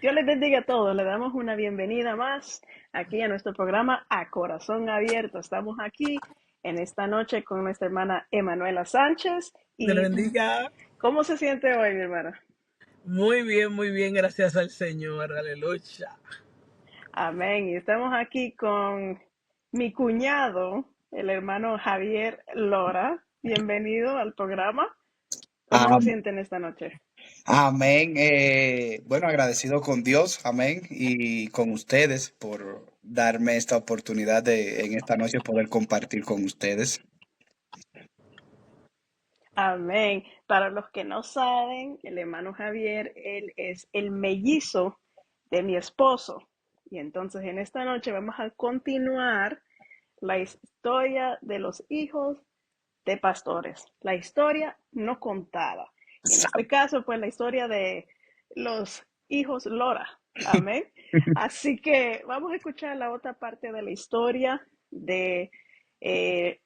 Dios les bendiga a todos. Le damos una bienvenida más aquí a nuestro programa A Corazón Abierto. Estamos aquí en esta noche con nuestra hermana Emanuela Sánchez. Dios le ¿Y bendiga. cómo se siente hoy, mi hermana? Muy bien, gracias al Señor. Aleluya. Amén. Y estamos aquí con mi cuñado, el hermano Javier Lora. Bienvenido al programa. ¿Cómo se Am- siente en esta noche? Amén. Bueno, agradecido con Dios, amén, y con ustedes por darme esta oportunidad de en esta noche poder compartir con ustedes. Amén. Para los que no saben, el hermano Javier, él es el mellizo de mi esposo. Y entonces en esta noche vamos a continuar la historia de los hijos de pastores, la historia no contada. Y en este caso, pues la historia de los hijos Lora. Amén. Así que vamos a escuchar la otra parte de la historia de eh,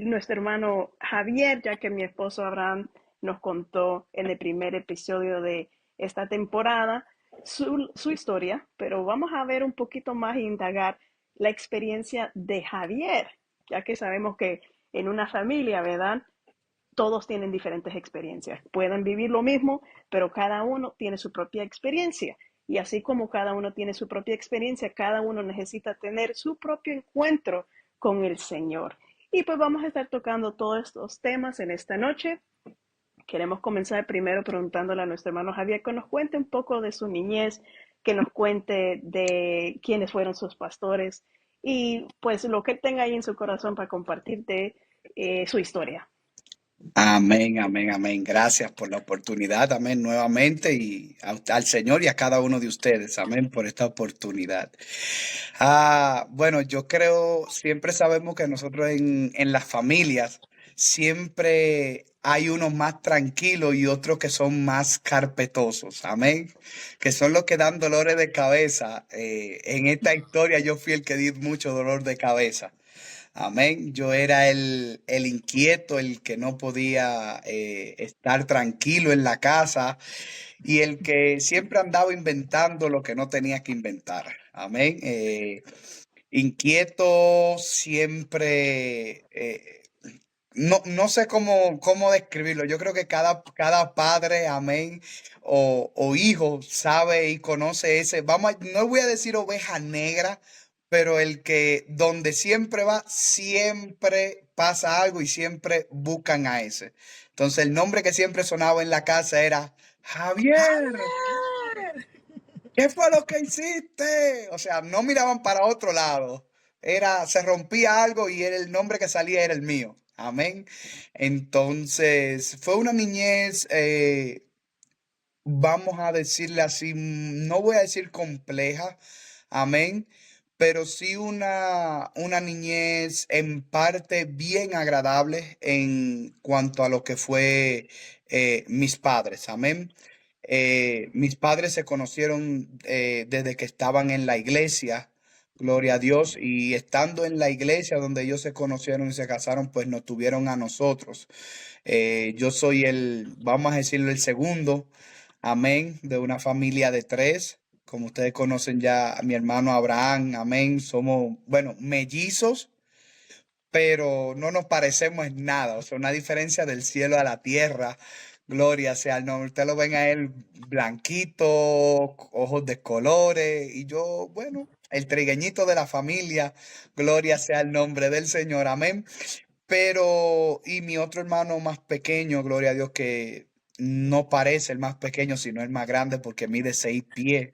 nuestro hermano Javier, ya que mi esposo Abraham nos contó en el primer episodio de esta temporada su historia, pero vamos a ver un poquito más e indagar la experiencia de Javier, ya que sabemos que en una familia, ¿verdad? Todos tienen diferentes experiencias. Pueden vivir lo mismo, pero cada uno tiene su propia experiencia. Y así como cada uno tiene su propia experiencia, cada uno necesita tener su propio encuentro con el Señor. Y pues vamos a estar tocando todos estos temas en esta noche. Queremos comenzar primero preguntándole a nuestro hermano Javier que nos cuente un poco de su niñez, que nos cuente de quiénes fueron sus pastores y pues lo que él tenga ahí en su corazón para compartirte su historia. Amén, amén, amén. Gracias por la oportunidad, amén, nuevamente y al Señor y a cada uno de ustedes, amén, por esta oportunidad. Bueno, yo creo, siempre sabemos que nosotros en las familias siempre hay unos más tranquilos y otros que son más carpetosos, amén, que son los que dan dolores de cabeza. En esta historia yo fui el que di mucho dolor de cabeza. Amén. Yo era el inquieto, el que no podía estar tranquilo en la casa y el que siempre andaba inventando lo que no tenía que inventar. Amén. Inquieto, siempre, no sé cómo describirlo. Yo creo que cada padre, amén, o hijo sabe y conoce ese, no voy a decir oveja negra, pero el que donde siempre va, siempre pasa algo y siempre buscan a ese. Entonces el nombre que siempre sonaba en la casa era Javier. Javier. ¿Qué fue lo que hiciste? O sea, no miraban para otro lado. Se rompía algo y el nombre que salía era el mío. Amén. Entonces, fue una niñez, vamos a decirle así, no voy a decir compleja, amén, pero sí una niñez en parte bien agradable en cuanto a lo que fue mis padres, amén. Mis padres se conocieron desde que estaban en la iglesia, gloria a Dios, y estando en la iglesia donde ellos se conocieron y se casaron, pues nos tuvieron a nosotros. Yo soy vamos a decirlo, el segundo, amén, de una familia de tres. Como ustedes conocen ya a mi hermano Abraham, amén. Somos, bueno, mellizos, pero no nos parecemos en nada. O sea, una diferencia del cielo a la tierra. Gloria sea el nombre. Ustedes lo ven a él blanquito, ojos de colores. Y yo, bueno, el trigueñito de la familia. Gloria sea el nombre del Señor. Amén. Y mi otro hermano más pequeño, gloria a Dios, que no parece el más pequeño, sino el más grande porque mide 6 pies.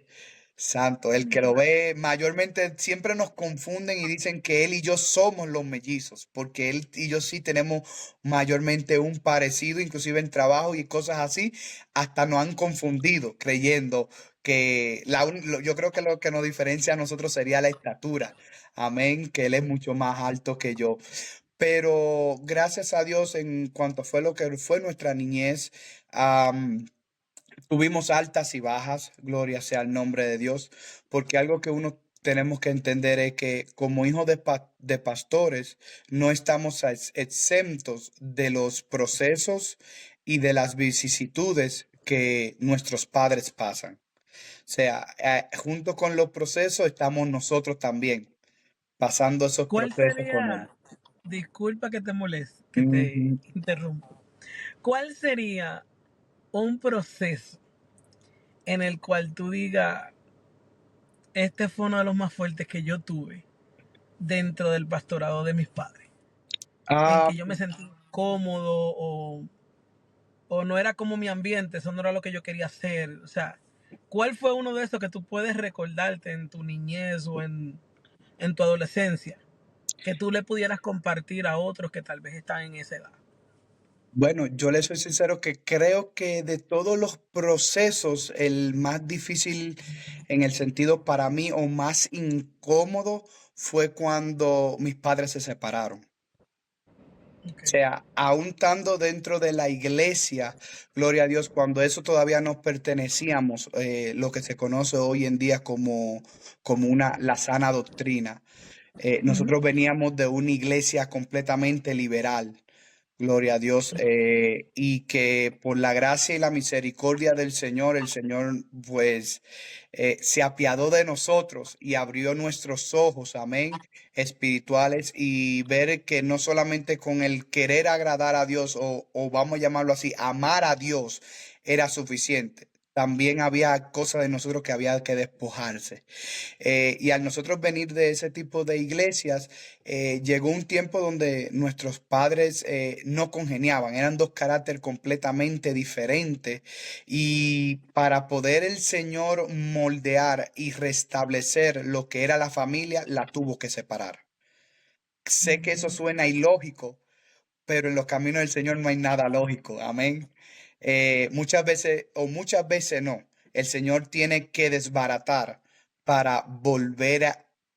Santo, el que lo ve, mayormente siempre nos confunden y dicen que él y yo somos los mellizos, porque él y yo sí tenemos mayormente un parecido, inclusive en trabajo y cosas así, hasta nos han confundido creyendo que yo creo que lo que nos diferencia a nosotros sería la estatura. Amén, que él es mucho más alto que yo. Pero gracias a Dios en cuanto fue lo que fue nuestra niñez, am, tuvimos altas y bajas, gloria sea el nombre de Dios, porque algo que uno tenemos que entender es que como hijos de pastores no estamos exentos de los procesos y de las vicisitudes que nuestros padres pasan. O sea, junto con los procesos estamos nosotros también pasando esos ¿Cuál procesos con él. sería, disculpa que te moleste, que te Ujú. interrumpa, cuál sería un proceso en el cual tú digas, este fue uno de los más fuertes que yo tuve dentro del pastorado de mis padres, en Ah, que yo me sentí cómodo o no era como mi ambiente, eso no era lo que yo quería hacer? O sea, ¿cuál fue uno de esos que tú puedes recordarte en tu niñez o en tu adolescencia, que tú le pudieras compartir a otros que tal vez están en esa edad? bueno, yo le soy sincero que creo que de todos los procesos, el más difícil en el sentido para mí o más incómodo fue cuando mis padres se separaron. Ok. O sea, aún estando dentro de la iglesia, gloria a Dios, cuando eso todavía nos pertenecíamos, lo que se conoce hoy en día como la sana doctrina. Ujú. Nosotros veníamos de una iglesia completamente liberal, gloria a Dios, y que por la gracia y la misericordia del Señor, el Señor pues se apiadó de nosotros y abrió nuestros ojos, amén, espirituales, y ver que no solamente con el querer agradar a Dios o vamos a llamarlo así, amar a Dios era suficiente. También había cosas de nosotros que había que despojarse. Y al nosotros venir de ese tipo de iglesias, llegó un tiempo donde nuestros padres no congeniaban, eran dos caracteres completamente diferentes. Y para poder el Señor moldear y restablecer lo que era la familia, la tuvo que separar. Sé que eso suena ilógico, pero en los caminos del Señor no hay nada lógico. Amén. Muchas veces o muchas veces no. El Señor tiene que desbaratar para volver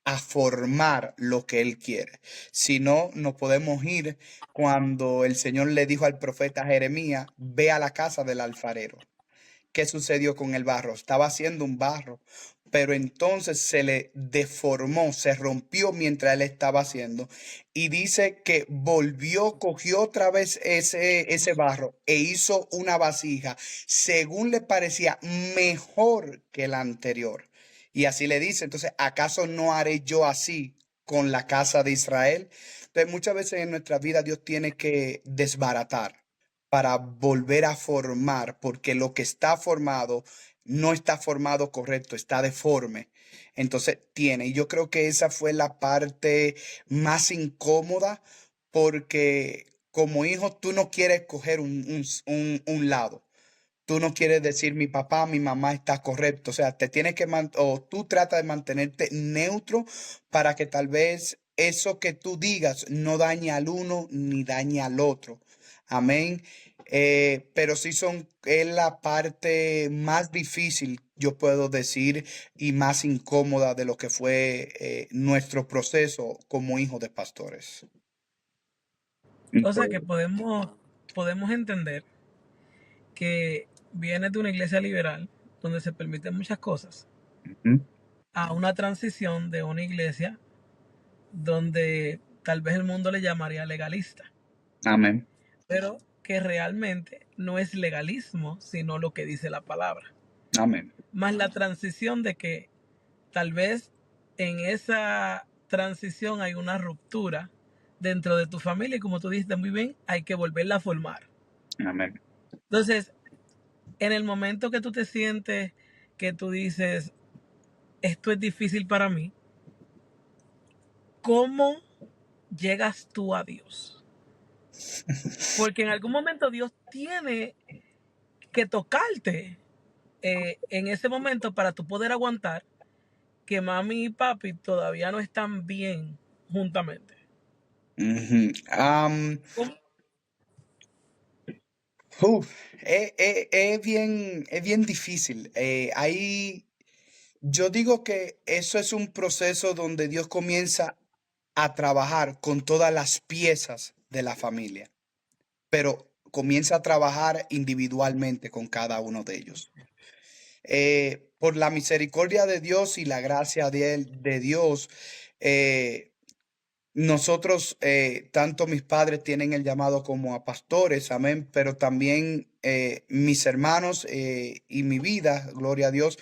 a formar lo que Él quiere. Si no, nos podemos ir cuando el Señor le dijo al profeta Jeremías, ve a la casa del alfarero. ¿Qué sucedió con el barro? Estaba haciendo un barro, pero entonces se le deformó, se rompió mientras él estaba haciendo. Y dice que volvió, cogió otra vez ese barro e hizo una vasija, según le parecía mejor que la anterior. Y así le dice, entonces, ¿acaso no haré yo así con la casa de Israel? Entonces, muchas veces en nuestra vida Dios tiene que desbaratar para volver a formar, porque lo que está formado no está formado correcto, está deforme. Entonces tiene, y yo creo que esa fue la parte más incómoda, porque como hijo tú no quieres coger un lado. Tú no quieres decir mi papá, mi mamá está correcto. O sea, te tienes que o tú tratas de mantenerte neutro para que tal vez eso que tú digas no dañe al uno ni dañe al otro. Amén. Pero sí es la parte más difícil, yo puedo decir, y más incómoda de lo que fue nuestro proceso como hijos de pastores. O sea que podemos entender que vienes de una iglesia liberal donde se permiten muchas cosas Ujú. a una transición de una iglesia donde tal vez el mundo le llamaría legalista, Amén. pero que realmente no es legalismo, sino lo que dice la palabra. Amén. Más la transición de que tal vez en esa transición hay una ruptura dentro de tu familia y como tú dijiste muy bien, hay que volverla a formar. Amén. Entonces, en el momento que tú te sientes que tú dices, esto es difícil para mí, ¿cómo llegas tú a Dios? Porque en algún momento Dios tiene que tocarte en ese momento para tú poder aguantar que mami y papi todavía no están bien juntamente. Ujú. ¿Cómo? Es bien difícil. Yo digo que eso es un proceso donde Dios comienza a trabajar con todas las piezas de la familia, pero comienza a trabajar individualmente con cada uno de ellos. Por la misericordia de Dios y la gracia de Dios, eh, nosotros, tanto mis padres tienen el llamado como a pastores, amén, pero también mis hermanos y mi vida, gloria a Dios,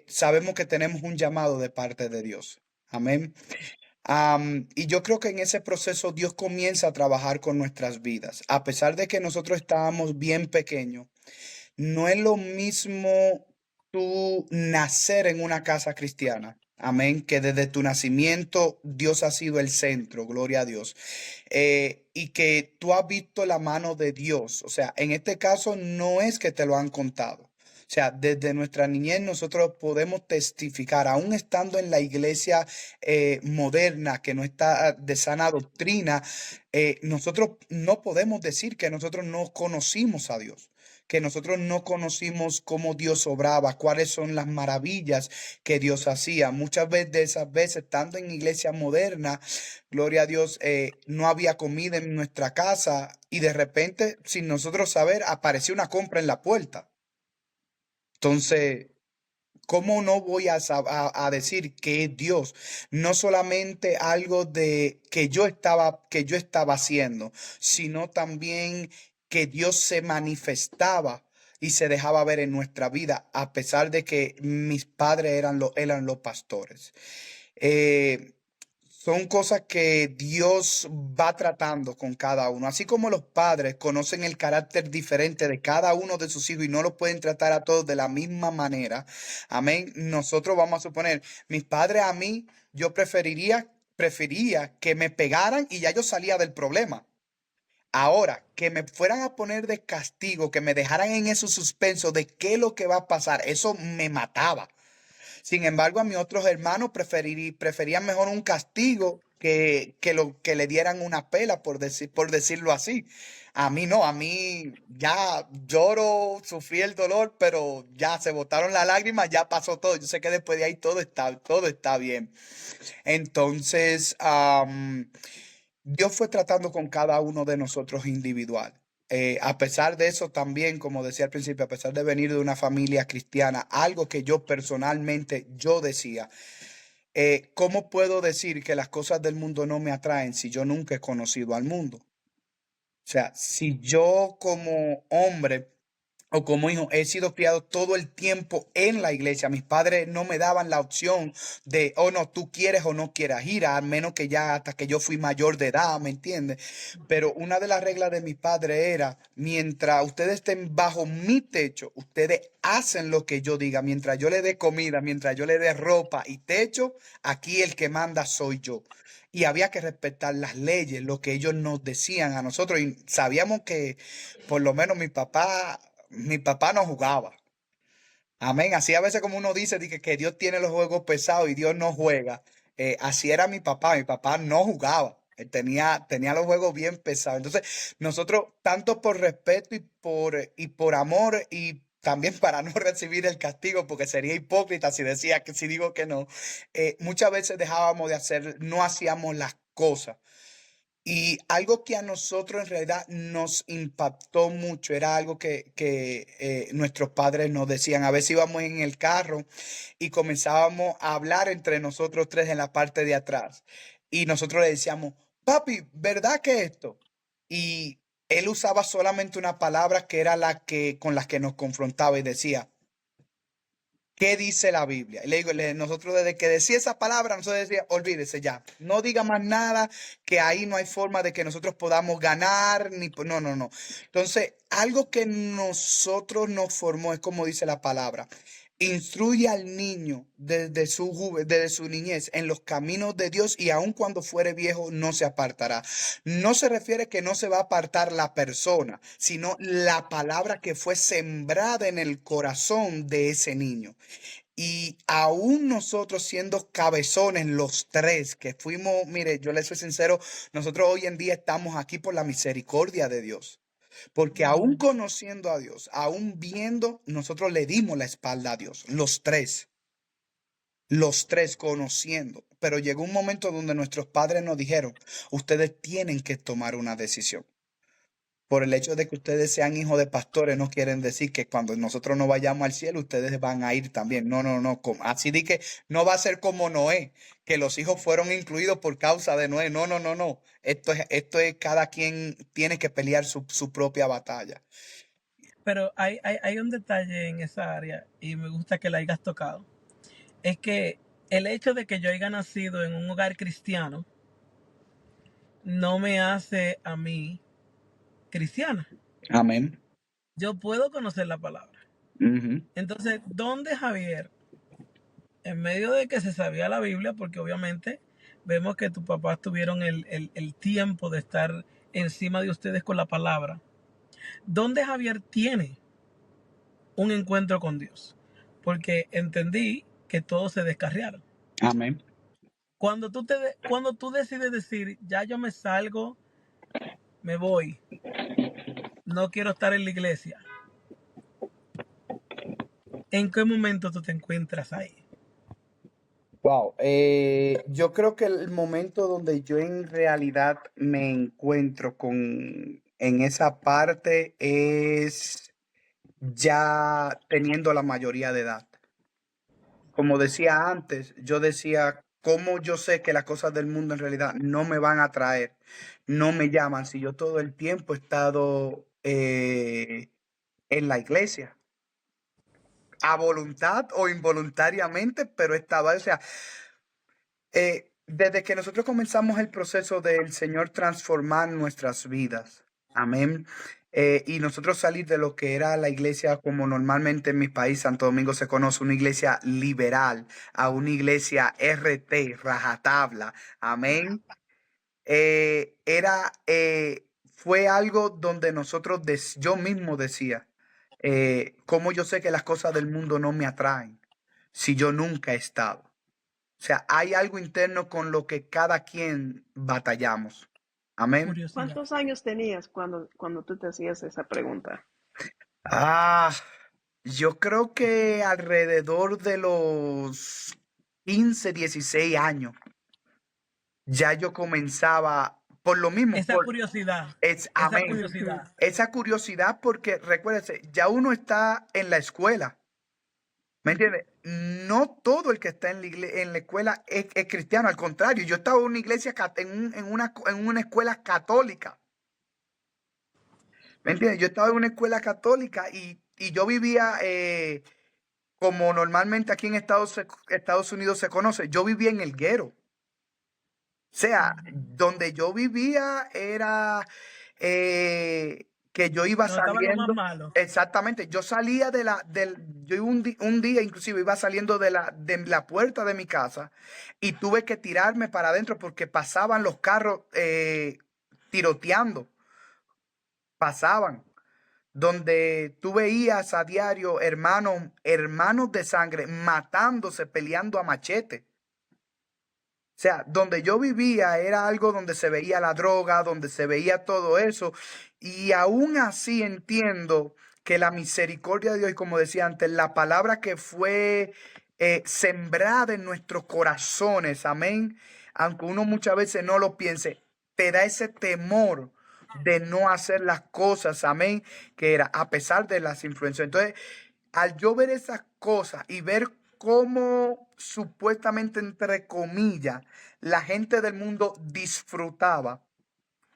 sabemos que tenemos un llamado de parte de Dios, amén. Y yo creo que en ese proceso Dios comienza a trabajar con nuestras vidas, a pesar de que nosotros estábamos bien pequeños. No es lo mismo tú nacer en una casa cristiana. Amén, que desde tu nacimiento Dios ha sido el centro, gloria a Dios. Y que tú has visto la mano de Dios. O sea, en este caso no es que te lo han contado. O sea, desde nuestra niñez nosotros podemos testificar, aún estando en la iglesia moderna que no está de sana doctrina, nosotros no podemos decir que nosotros no conocimos a Dios, que nosotros no conocimos cómo Dios obraba, cuáles son las maravillas que Dios hacía. Muchas veces de esas veces, estando en iglesia moderna, gloria a Dios, no había comida en nuestra casa y de repente, sin nosotros saber, apareció una compra en la puerta. Entonces, ¿cómo no voy a decir que es Dios? No solamente algo de que yo estaba haciendo, sino también que Dios se manifestaba y se dejaba ver en nuestra vida, a pesar de que mis padres eran los pastores. Eh, Son cosas que Dios va tratando con cada uno. Así como los padres conocen el carácter diferente de cada uno de sus hijos y no los pueden tratar a todos de la misma manera. Amén. Nosotros vamos a suponer, mis padres a mí, yo prefería que me pegaran y ya yo salía del problema. Ahora, que me fueran a poner de castigo, que me dejaran en ese suspenso de qué es lo que va a pasar, eso me mataba. Sin embargo, a mis otros hermanos preferían mejor un castigo que lo que le dieran una pela, por decirlo así. A mí no, a mí ya lloro, sufrí el dolor, pero ya se botaron las lágrimas, ya pasó todo. Yo sé que después de ahí todo está bien. Entonces, Dios fue tratando con cada uno de nosotros individual. A pesar de eso también, como decía al principio, a pesar de venir de una familia cristiana, algo que yo personalmente yo decía, ¿cómo puedo decir que las cosas del mundo no me atraen si yo nunca he conocido al mundo? O sea, si yo como hombre o como hijo he sido criado todo el tiempo en la iglesia, mis padres no me daban la opción de, oh no, tú quieres o no quieras ir, al menos que ya hasta que yo fui mayor de edad, ¿me entiendes? Pero una de las reglas de mis padres era, mientras ustedes estén bajo mi techo, ustedes hacen lo que yo diga, mientras yo le dé comida, mientras yo le dé ropa y techo, aquí el que manda soy yo. Y había que respetar las leyes, lo que ellos nos decían a nosotros. Y sabíamos que por lo menos mi papá no jugaba. Amén. Así a veces como uno dice que Dios tiene los juegos pesados y Dios no juega. Así era mi papá. Mi papá no jugaba. Él tenía los juegos bien pesados. Entonces, nosotros, tanto por respeto y por amor y también para no recibir el castigo, porque sería hipócrita si decía que si digo que no, muchas veces dejábamos de hacer, no hacíamos las cosas. Y algo que a nosotros en realidad nos impactó mucho era algo que nuestros padres nos decían. A veces íbamos en el carro y comenzábamos a hablar entre nosotros tres en la parte de atrás. Y nosotros le decíamos, papi, ¿verdad que esto? Y él usaba solamente una palabra que era con la que nos confrontaba y decía, ¿qué dice la Biblia? Y le digo, nosotros desde que decía esa palabra, nosotros decía, olvídese ya, no diga más nada, que ahí no hay forma de que nosotros podamos ganar, no, no, no. Entonces, algo que nosotros nos formó es como dice la palabra. Instruye al niño desde su niñez en los caminos de Dios y aun cuando fuere viejo no se apartará. No se refiere que no se va a apartar la persona, sino la palabra que fue sembrada en el corazón de ese niño. Y aún nosotros siendo cabezones los tres que fuimos, mire, yo les soy sincero, nosotros hoy en día estamos aquí por la misericordia de Dios. Porque aún conociendo a Dios, aún viendo, nosotros le dimos la espalda a Dios, los tres conociendo. Pero llegó un momento donde nuestros padres nos dijeron, ustedes tienen que tomar una decisión. por el hecho de que ustedes sean hijos de pastores, no quieren decir que cuando nosotros no vayamos al cielo, ustedes van a ir también. No, no, no. Así de que no va a ser como Noé, que los hijos fueron incluidos por causa de Noé. No, no, no, no. Esto es cada quien tiene que pelear su propia batalla. Pero hay un detalle en esa área y me gusta que la hayas tocado. Es que el hecho de que yo haya nacido en un hogar cristiano no me hace a mí cristiana. Amén. Yo puedo conocer la palabra. Ujú. Entonces, ¿dónde Javier, en medio de que se sabía la Biblia, porque obviamente vemos que tus papás tuvieron el tiempo de estar encima de ustedes con la palabra, ¿dónde Javier tiene un encuentro con Dios? Porque entendí que todos se descarriaron. Amén. Cuando tú decides decir, ya yo me salgo, me voy, no quiero estar en la iglesia, ¿en qué momento tú te encuentras ahí? Wow, yo creo que el momento donde yo en realidad me encuentro en esa parte es ya teniendo la mayoría de edad. Como decía antes, yo decía, ¿cómo yo sé que las cosas del mundo en realidad no me van a atraer, no me llaman si yo todo el tiempo he estado en la iglesia? A voluntad o involuntariamente, pero estaba, o sea, desde que nosotros comenzamos el proceso del Señor transformar nuestras vidas, amén, y nosotros salir de lo que era la iglesia como normalmente en mi país, Santo Domingo, se conoce, una iglesia liberal, a una iglesia RT, rajatabla, amén, fue algo donde yo mismo decía, ¿cómo yo sé que las cosas del mundo no me atraen si yo nunca he estado? O sea, hay algo interno con lo que cada quien batallamos. Amén. Curiosidad. ¿Cuántos años tenías cuando tú te hacías esa pregunta? Ah, yo creo que alrededor de los 15, 16 años, ya yo comenzaba, por lo mismo, Esa curiosidad, esa amén, curiosidad. esa curiosidad, porque recuérdese, ya uno está en la escuela. ¿Me entiendes? No todo el que está en la escuela es cristiano, al contrario, yo estaba en una iglesia, en una escuela católica. ¿Me entiendes? Yo estaba en una escuela católica y yo vivía como normalmente aquí en Estados Unidos se conoce, yo vivía en el guero. O sea, donde yo vivía era que yo iba Donde estaban los más saliendo. malos. Exactamente, yo salía yo un día inclusive iba saliendo de la puerta de mi casa y tuve que tirarme para adentro porque pasaban los carros tiroteando, pasaban, donde tú veías a diario hermanos de sangre matándose, peleando a machete. O sea, donde yo vivía era algo donde se veía la droga, donde se veía todo eso. Y aún así entiendo que la misericordia de Dios, y como decía antes, la palabra que fue sembrada en nuestros corazones, amén, aunque uno muchas veces no lo piense, te da ese temor de no hacer las cosas, amén, que era a pesar de las influencias. Entonces, al yo ver esas cosas y ver cómo supuestamente, entre comillas, la gente del mundo disfrutaba,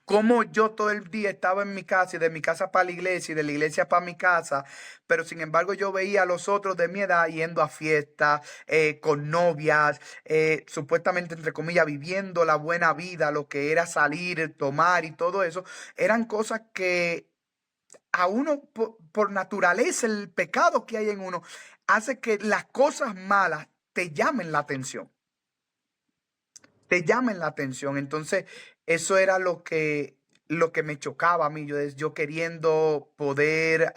cómo yo todo el día estaba en mi casa y de mi casa para la iglesia y de la iglesia para mi casa, pero sin embargo yo veía a los otros de mi edad yendo a fiestas, con novias, supuestamente, entre comillas, viviendo la buena vida, lo que era salir, tomar y todo eso, eran cosas que a uno por naturaleza, el pecado que hay en uno, hace que las cosas malas te llamen la atención, te llamen la atención. Entonces, eso era lo que me chocaba a mí, yo queriendo poder,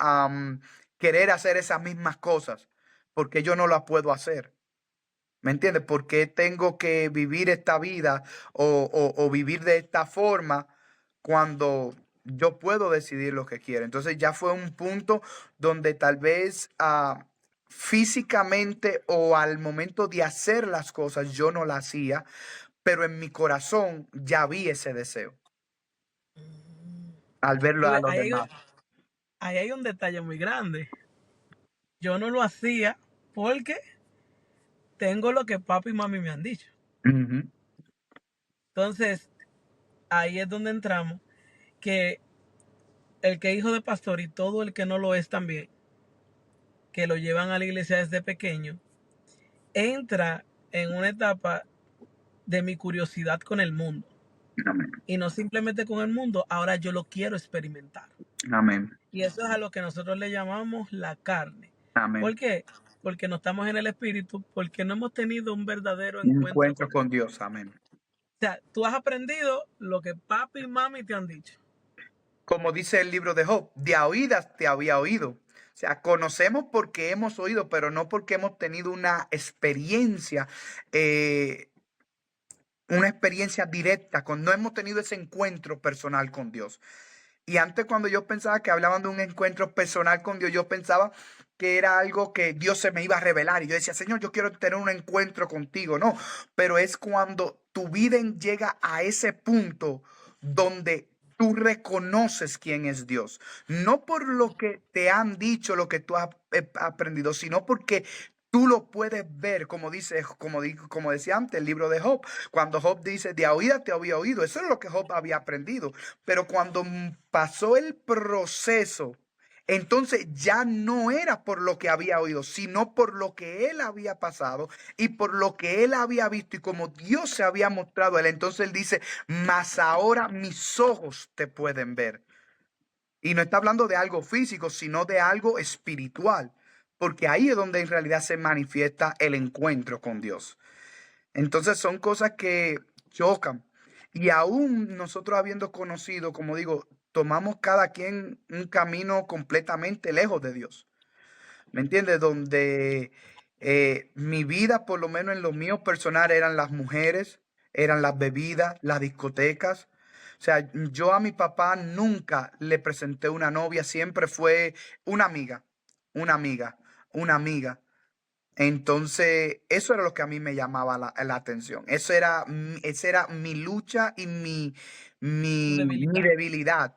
querer hacer esas mismas cosas, porque yo no las puedo hacer. ¿Me entiendes? ¿Por qué tengo que vivir esta vida o vivir de esta forma cuando yo puedo decidir lo que quiero? Entonces ya fue un punto donde tal vez físicamente o al momento de hacer las cosas yo no las hacía, pero en mi corazón ya vi ese deseo. al verlo Tú a ves, los demás. ahí hay un detalle muy grande. Yo no lo hacía porque tengo lo que papi y mami me han dicho. Ujú. Entonces, ahí es donde entramos, que el que es hijo de pastor y todo el que no lo es también, que lo llevan a la iglesia desde pequeño, entra en una etapa de mi curiosidad con el mundo. Amén. Y no simplemente con el mundo, ahora yo lo quiero experimentar. Amén. Y eso es a lo que nosotros le llamamos la carne. Amén. ¿Por qué? Porque no estamos en el espíritu, porque no hemos tenido un verdadero Un encuentro encuentro con Dios. con Dios. Amén. O sea, tú has aprendido lo que papi y mami te han dicho. Como dice el libro de Job, de a oídas te había oído. O sea, conocemos porque hemos oído, pero no porque hemos tenido eh, una experiencia directa, no hemos tenido ese encuentro personal con Dios. Y antes, cuando yo pensaba que hablaban de un encuentro personal con Dios, yo pensaba que era algo que Dios se me iba a revelar. Y yo decía, Señor, yo quiero tener un encuentro contigo. No, pero es cuando tu vida llega a ese punto donde tú reconoces quién es Dios. No por lo que te han dicho, lo que tú has aprendido, sino porque tú lo puedes ver, como decía antes el libro de Job. Cuando Job dice, de a oídas te había oído. Eso es lo que Job había aprendido. Pero cuando pasó el proceso, entonces ya no era por lo que había oído, sino por lo que él había pasado y por lo que él había visto y como Dios se había mostrado a él. Entonces él dice, mas ahora mis ojos te pueden ver. Y no está hablando de algo físico, sino de algo espiritual, porque ahí es donde en realidad se manifiesta el encuentro con Dios. Entonces son cosas que chocan. Y aún nosotros habiendo conocido, como digo, tomamos cada quien un camino completamente lejos de Dios. ¿Me entiendes? Donde mi vida, por lo menos en lo mío personal, eran las mujeres, eran las bebidas, las discotecas. O sea, yo a mi papá nunca le presenté una novia, siempre fue una amiga, una amiga, una amiga. Entonces, eso era lo que a mí me llamaba la atención. Esa era mi lucha y Tu mi debilidad. debilidad,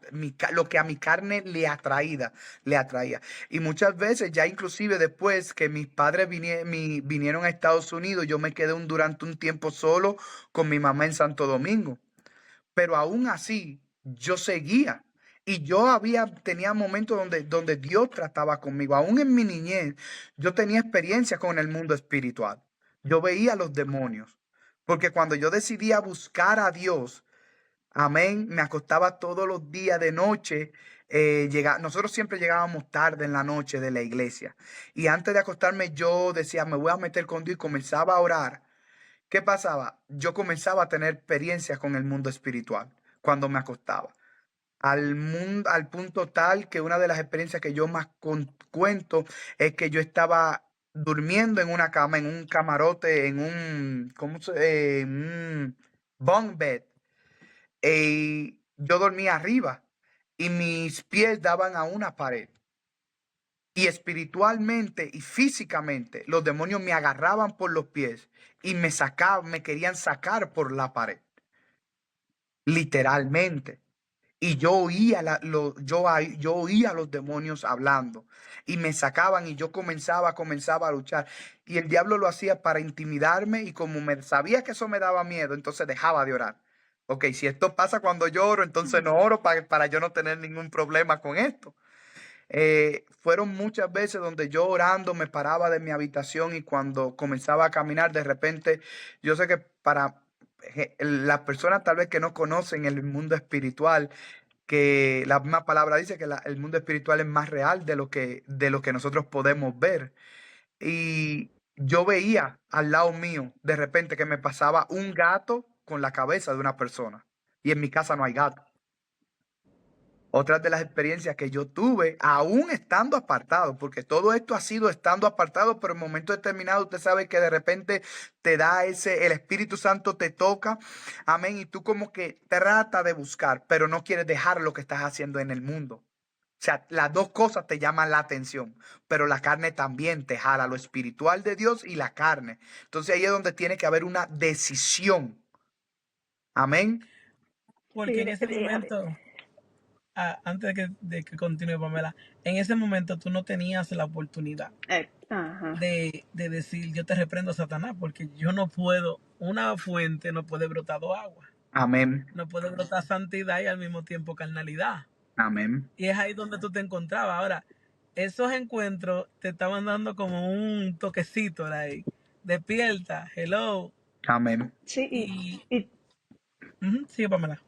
lo que a mi carne le atraía. Y muchas veces, ya inclusive después que mis padres vinieron a Estados Unidos, yo me quedé durante un tiempo solo con mi mamá en Santo Domingo. Pero aún así, yo seguía. Y tenía momentos donde Dios trataba conmigo. Aún en mi niñez, yo tenía experiencia con el mundo espiritual. Yo veía los demonios. Porque cuando yo decidía buscar a Dios, amén, me acostaba todos los días de noche. Nosotros siempre llegábamos tarde en la noche de la iglesia. Y antes de acostarme, yo decía, me voy a meter con Dios y comenzaba a orar. ¿Qué pasaba? Yo comenzaba a tener experiencias con el mundo espiritual cuando me acostaba. Al punto tal que una de las experiencias que yo más cuento es que yo estaba durmiendo en una cama, en un camarote, en un bunk bed. Y yo dormía arriba y mis pies daban a una pared. Y espiritualmente y físicamente los demonios me agarraban por los pies y me querían sacar por la pared, literalmente. Y yo oía a los demonios hablando y me sacaban y yo comenzaba a luchar. Y el diablo lo hacía para intimidarme y como sabía que eso me daba miedo, entonces dejaba de orar. Ok, si esto pasa cuando yo oro, entonces no oro para yo no tener ningún problema con esto. Fueron muchas veces donde yo orando me paraba de mi habitación y cuando comenzaba a caminar, de repente, yo sé que para las personas tal vez que no conocen el mundo espiritual, que la misma palabra dice que el mundo espiritual es más real de lo que nosotros podemos ver. Y yo veía al lado mío, de repente, que me pasaba un gato con la cabeza de una persona. Y en mi casa no hay gato. Otras de las experiencias que yo tuve, aún estando apartado, porque todo esto ha sido estando apartado, pero en un momento determinado usted sabe que de repente el Espíritu Santo te toca, amén, y tú como que trata de buscar, pero no quieres dejar lo que estás haciendo en el mundo. O sea, las dos cosas te llaman la atención, pero la carne también te jala, lo espiritual de Dios y la carne. Entonces ahí es donde tiene que haber una decisión. Amén. Porque Sí, en ese momento, antes de que continúe, Pamela, en ese momento tú no tenías la oportunidad Ajá. de decir, yo te reprendo, Satanás, porque yo no puedo, una fuente no puede brotar dos agua, Amén. no puede brotar santidad y al mismo tiempo carnalidad. Amén. Y es ahí donde tú te encontrabas. Ahora, esos encuentros te estaban dando como un toquecito ahí. Despierta, hello. Amén. Sí, Y y sí, Pamela.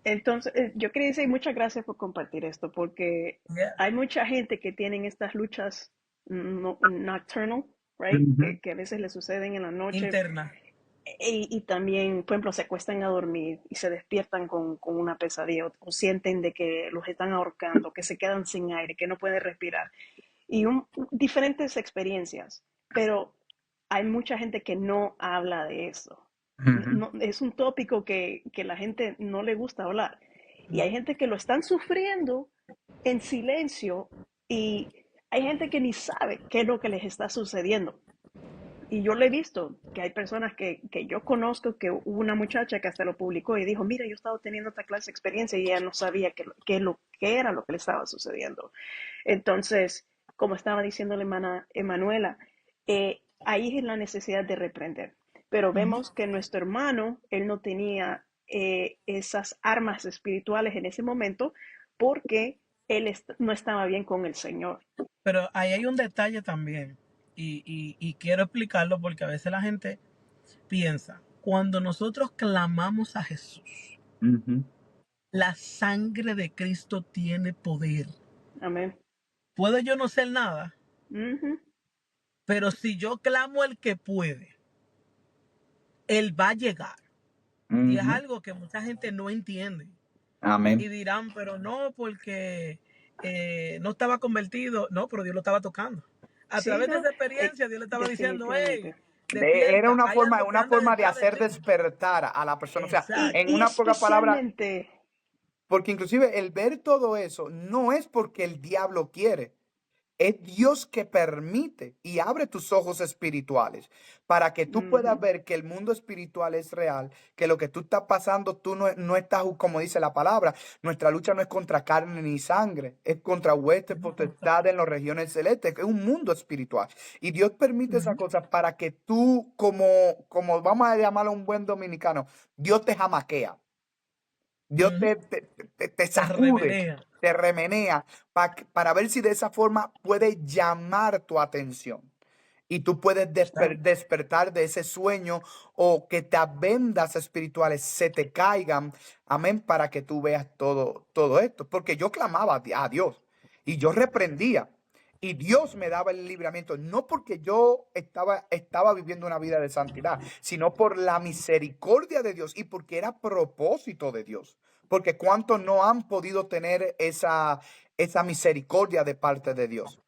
entonces yo quería decir muchas gracias por compartir esto, porque Yeah. hay mucha gente que tienen estas luchas nocturnal, right? Ujú. Que a veces le suceden en la noche Interna. y también, por ejemplo, se acuestan a dormir y se despiertan con una pesadilla o sienten de que los están ahorcando, que se quedan sin aire, que no pueden respirar y diferentes experiencias, pero hay mucha gente que no habla de eso. Ujú. Es un tópico que la gente no le gusta hablar. Y hay gente que lo están sufriendo en silencio y hay gente que ni sabe qué es lo que les está sucediendo. Y yo le he visto que hay personas que yo conozco, que hubo una muchacha que hasta lo publicó y dijo, mira, yo he estado teniendo esta clase de experiencia y ella no sabía qué era lo que le estaba sucediendo. Entonces, como estaba diciendo la hermana Emanuela, ahí es la necesidad de reprender. Pero Ujú. vemos que nuestro hermano, él no tenía esas armas espirituales en ese momento porque él no estaba bien con el Señor. Pero ahí hay un detalle también. Y quiero explicarlo porque a veces la gente piensa, cuando nosotros clamamos a Jesús, Ujú. la sangre de Cristo tiene poder. Amén. Puedo yo no ser nada, Ujú. pero si yo clamo al que puede, Él va a llegar. Y es Ujú. algo que mucha gente no entiende. Amén. Y dirán, pero no, porque no estaba convertido. No, pero Dios lo estaba tocando. A Sí, través de no, esa experiencia, Dios le estaba diciendo, hey, definitivamente. Era despierta, hay algo que una anda forma de detrás de hacer ti. despertar a la persona. O sea, en Y una poca palabra, especialmente, porque inclusive el ver todo eso no es porque el diablo quiere. Es Dios que permite y abre tus ojos espirituales para que tú puedas ujú, ver que el mundo espiritual es real, que lo que tú estás pasando, tú no estás, como dice la palabra, nuestra lucha no es contra carne ni sangre, es contra huestes, potestades en las regiones celestes, que es un mundo espiritual. Y Dios permite esas Ujú, cosas para que tú, como vamos a llamarlo un buen dominicano, Dios te jamaquea. Dios ujú. te Te sacude, remenea. te remenea para ver si de esa forma puede llamar tu atención y tú puedes Exacto. despertar de ese sueño o que te vendas espirituales se te caigan, amén, para que tú veas todo esto. Porque yo clamaba a Dios y yo reprendía. Y Dios me daba el libramiento, no porque yo estaba viviendo una vida de santidad, sino por la misericordia de Dios y porque era propósito de Dios. Porque cuántos no han podido tener esa misericordia de parte de Dios.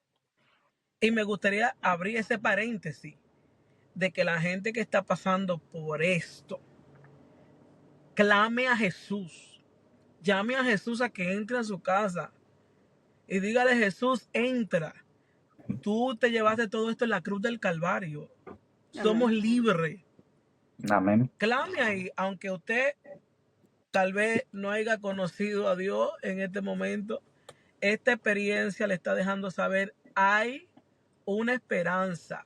Y me gustaría abrir ese paréntesis de que la gente que está pasando por esto, clame a Jesús. Llame a Jesús a que entre a su casa y dígale, Jesús, entra. Tú te llevaste todo esto en la cruz del Calvario. amén. Somos libres. Amén. Clame ahí, aunque usted tal vez no haya conocido a Dios en este momento. Esta experiencia le está dejando saber, hay una esperanza,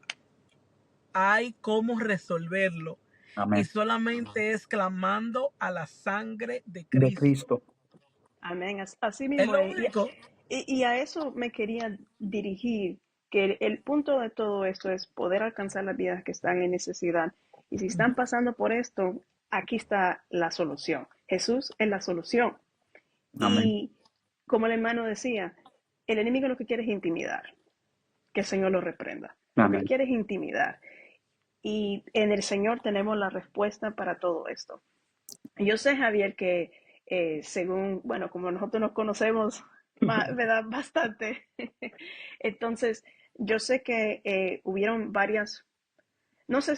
hay cómo resolverlo. Y Amén. solamente es clamando a la sangre de De Cristo. Cristo. Amén. Así Es mismo lo es. único. Y a eso me quería dirigir, que el punto de todo esto es poder alcanzar las vidas que están en necesidad. Y si están pasando por esto, aquí está la solución. Jesús es la solución. Amén. Y como el hermano decía, el enemigo lo que quiere es intimidar, que el Señor lo reprenda. Lo que Amén. quiere es intimidar. Y en el Señor tenemos la respuesta para todo esto. Yo sé, Javier, que según, bueno, como nosotros nos conocemos, ¿verdad? Bastante. Entonces, yo sé que hubieron varias, no sé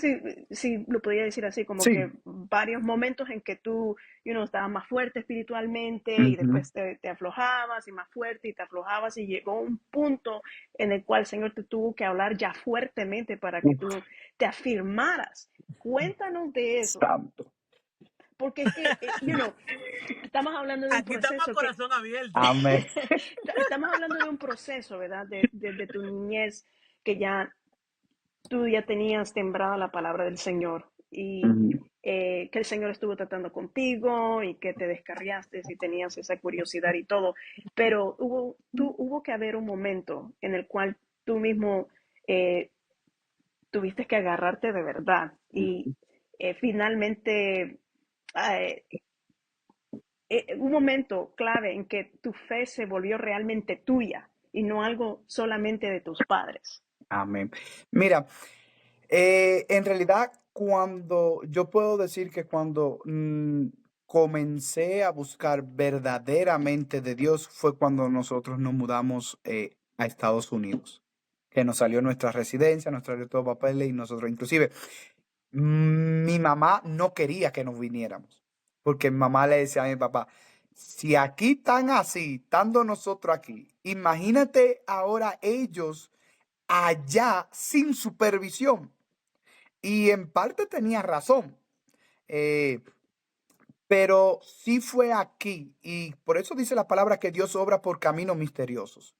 si lo podría decir así, como Sí. que varios momentos en que tú, estabas más fuerte espiritualmente y Ujú. después te aflojabas y más fuerte y te aflojabas y llegó un punto en el cual el Señor te tuvo que hablar ya fuertemente para que tú Uf, te afirmaras. Cuéntanos de eso, santo. porque es que, estamos hablando de un Aquí estamos a proceso que, corazón abierto. Amén. estamos hablando de un proceso, ¿verdad? Desde tu niñez, que ya tú ya tenías sembrada la palabra del Señor y Ujú. que el Señor estuvo tratando contigo y que te descarriaste y tenías esa curiosidad y todo, pero hubo que haber un momento en el cual tú mismo eh, tuviste que agarrarte de verdad y finalmente eh, un momento clave en que tu fe se volvió realmente tuya y no algo solamente de tus padres. Amén. Mira, en realidad, cuando yo puedo decir que cuando comencé a buscar verdaderamente de Dios fue cuando nosotros nos mudamos a Estados Unidos, que nos salió nuestra residencia, nos salió todo papel y nosotros inclusive mi mamá no quería que nos viniéramos, porque mi mamá le decía a mi papá, si aquí están así, estando nosotros aquí, imagínate ahora ellos allá sin supervisión. Y en parte tenía razón, eh, pero sí fue aquí, y por eso dice la palabra que Dios obra por caminos misteriosos.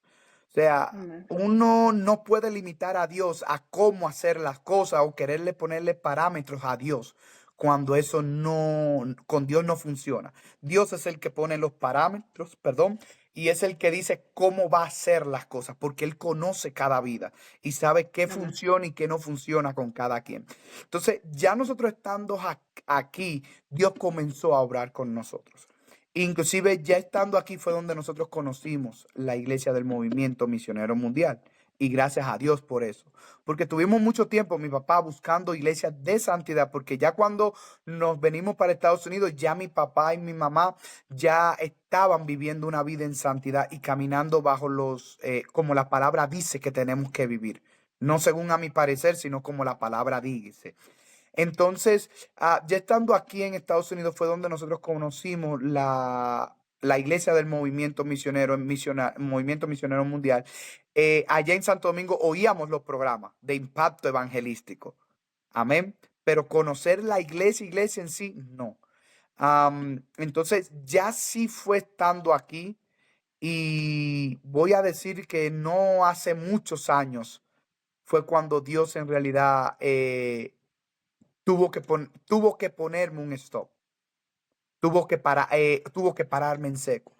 O sea, Amén. uno no puede limitar a Dios a cómo hacer las cosas o quererle ponerle parámetros a Dios cuando eso no, con Dios no funciona. Dios es el que pone los parámetros, perdón, y es el que dice cómo va a hacer las cosas, porque Él conoce cada vida y sabe qué Amén. funciona y qué no funciona con cada quien. Entonces, ya nosotros estando aquí, Dios comenzó a obrar con nosotros. Inclusive ya estando aquí fue donde nosotros conocimos la iglesia del Movimiento Misionero Mundial. Y gracias a Dios por eso. Porque tuvimos mucho tiempo, mi papá, buscando iglesias de santidad. Porque ya cuando nos venimos para Estados Unidos, ya mi papá y mi mamá ya estaban viviendo una vida en santidad y caminando bajo como la palabra dice que tenemos que vivir. No según a mi parecer, sino como la palabra dice. Entonces, ya estando aquí en Estados Unidos fue donde nosotros conocimos la iglesia del movimiento misionero, movimiento misionero mundial. Allá en Santo Domingo oíamos los programas de impacto evangelístico. Amén. Pero conocer la iglesia en sí, no. Entonces, ya sí fue estando aquí y voy a decir que no hace muchos años fue cuando Dios en realidad tuvo que ponerme un stop, tuvo que pararme en seco.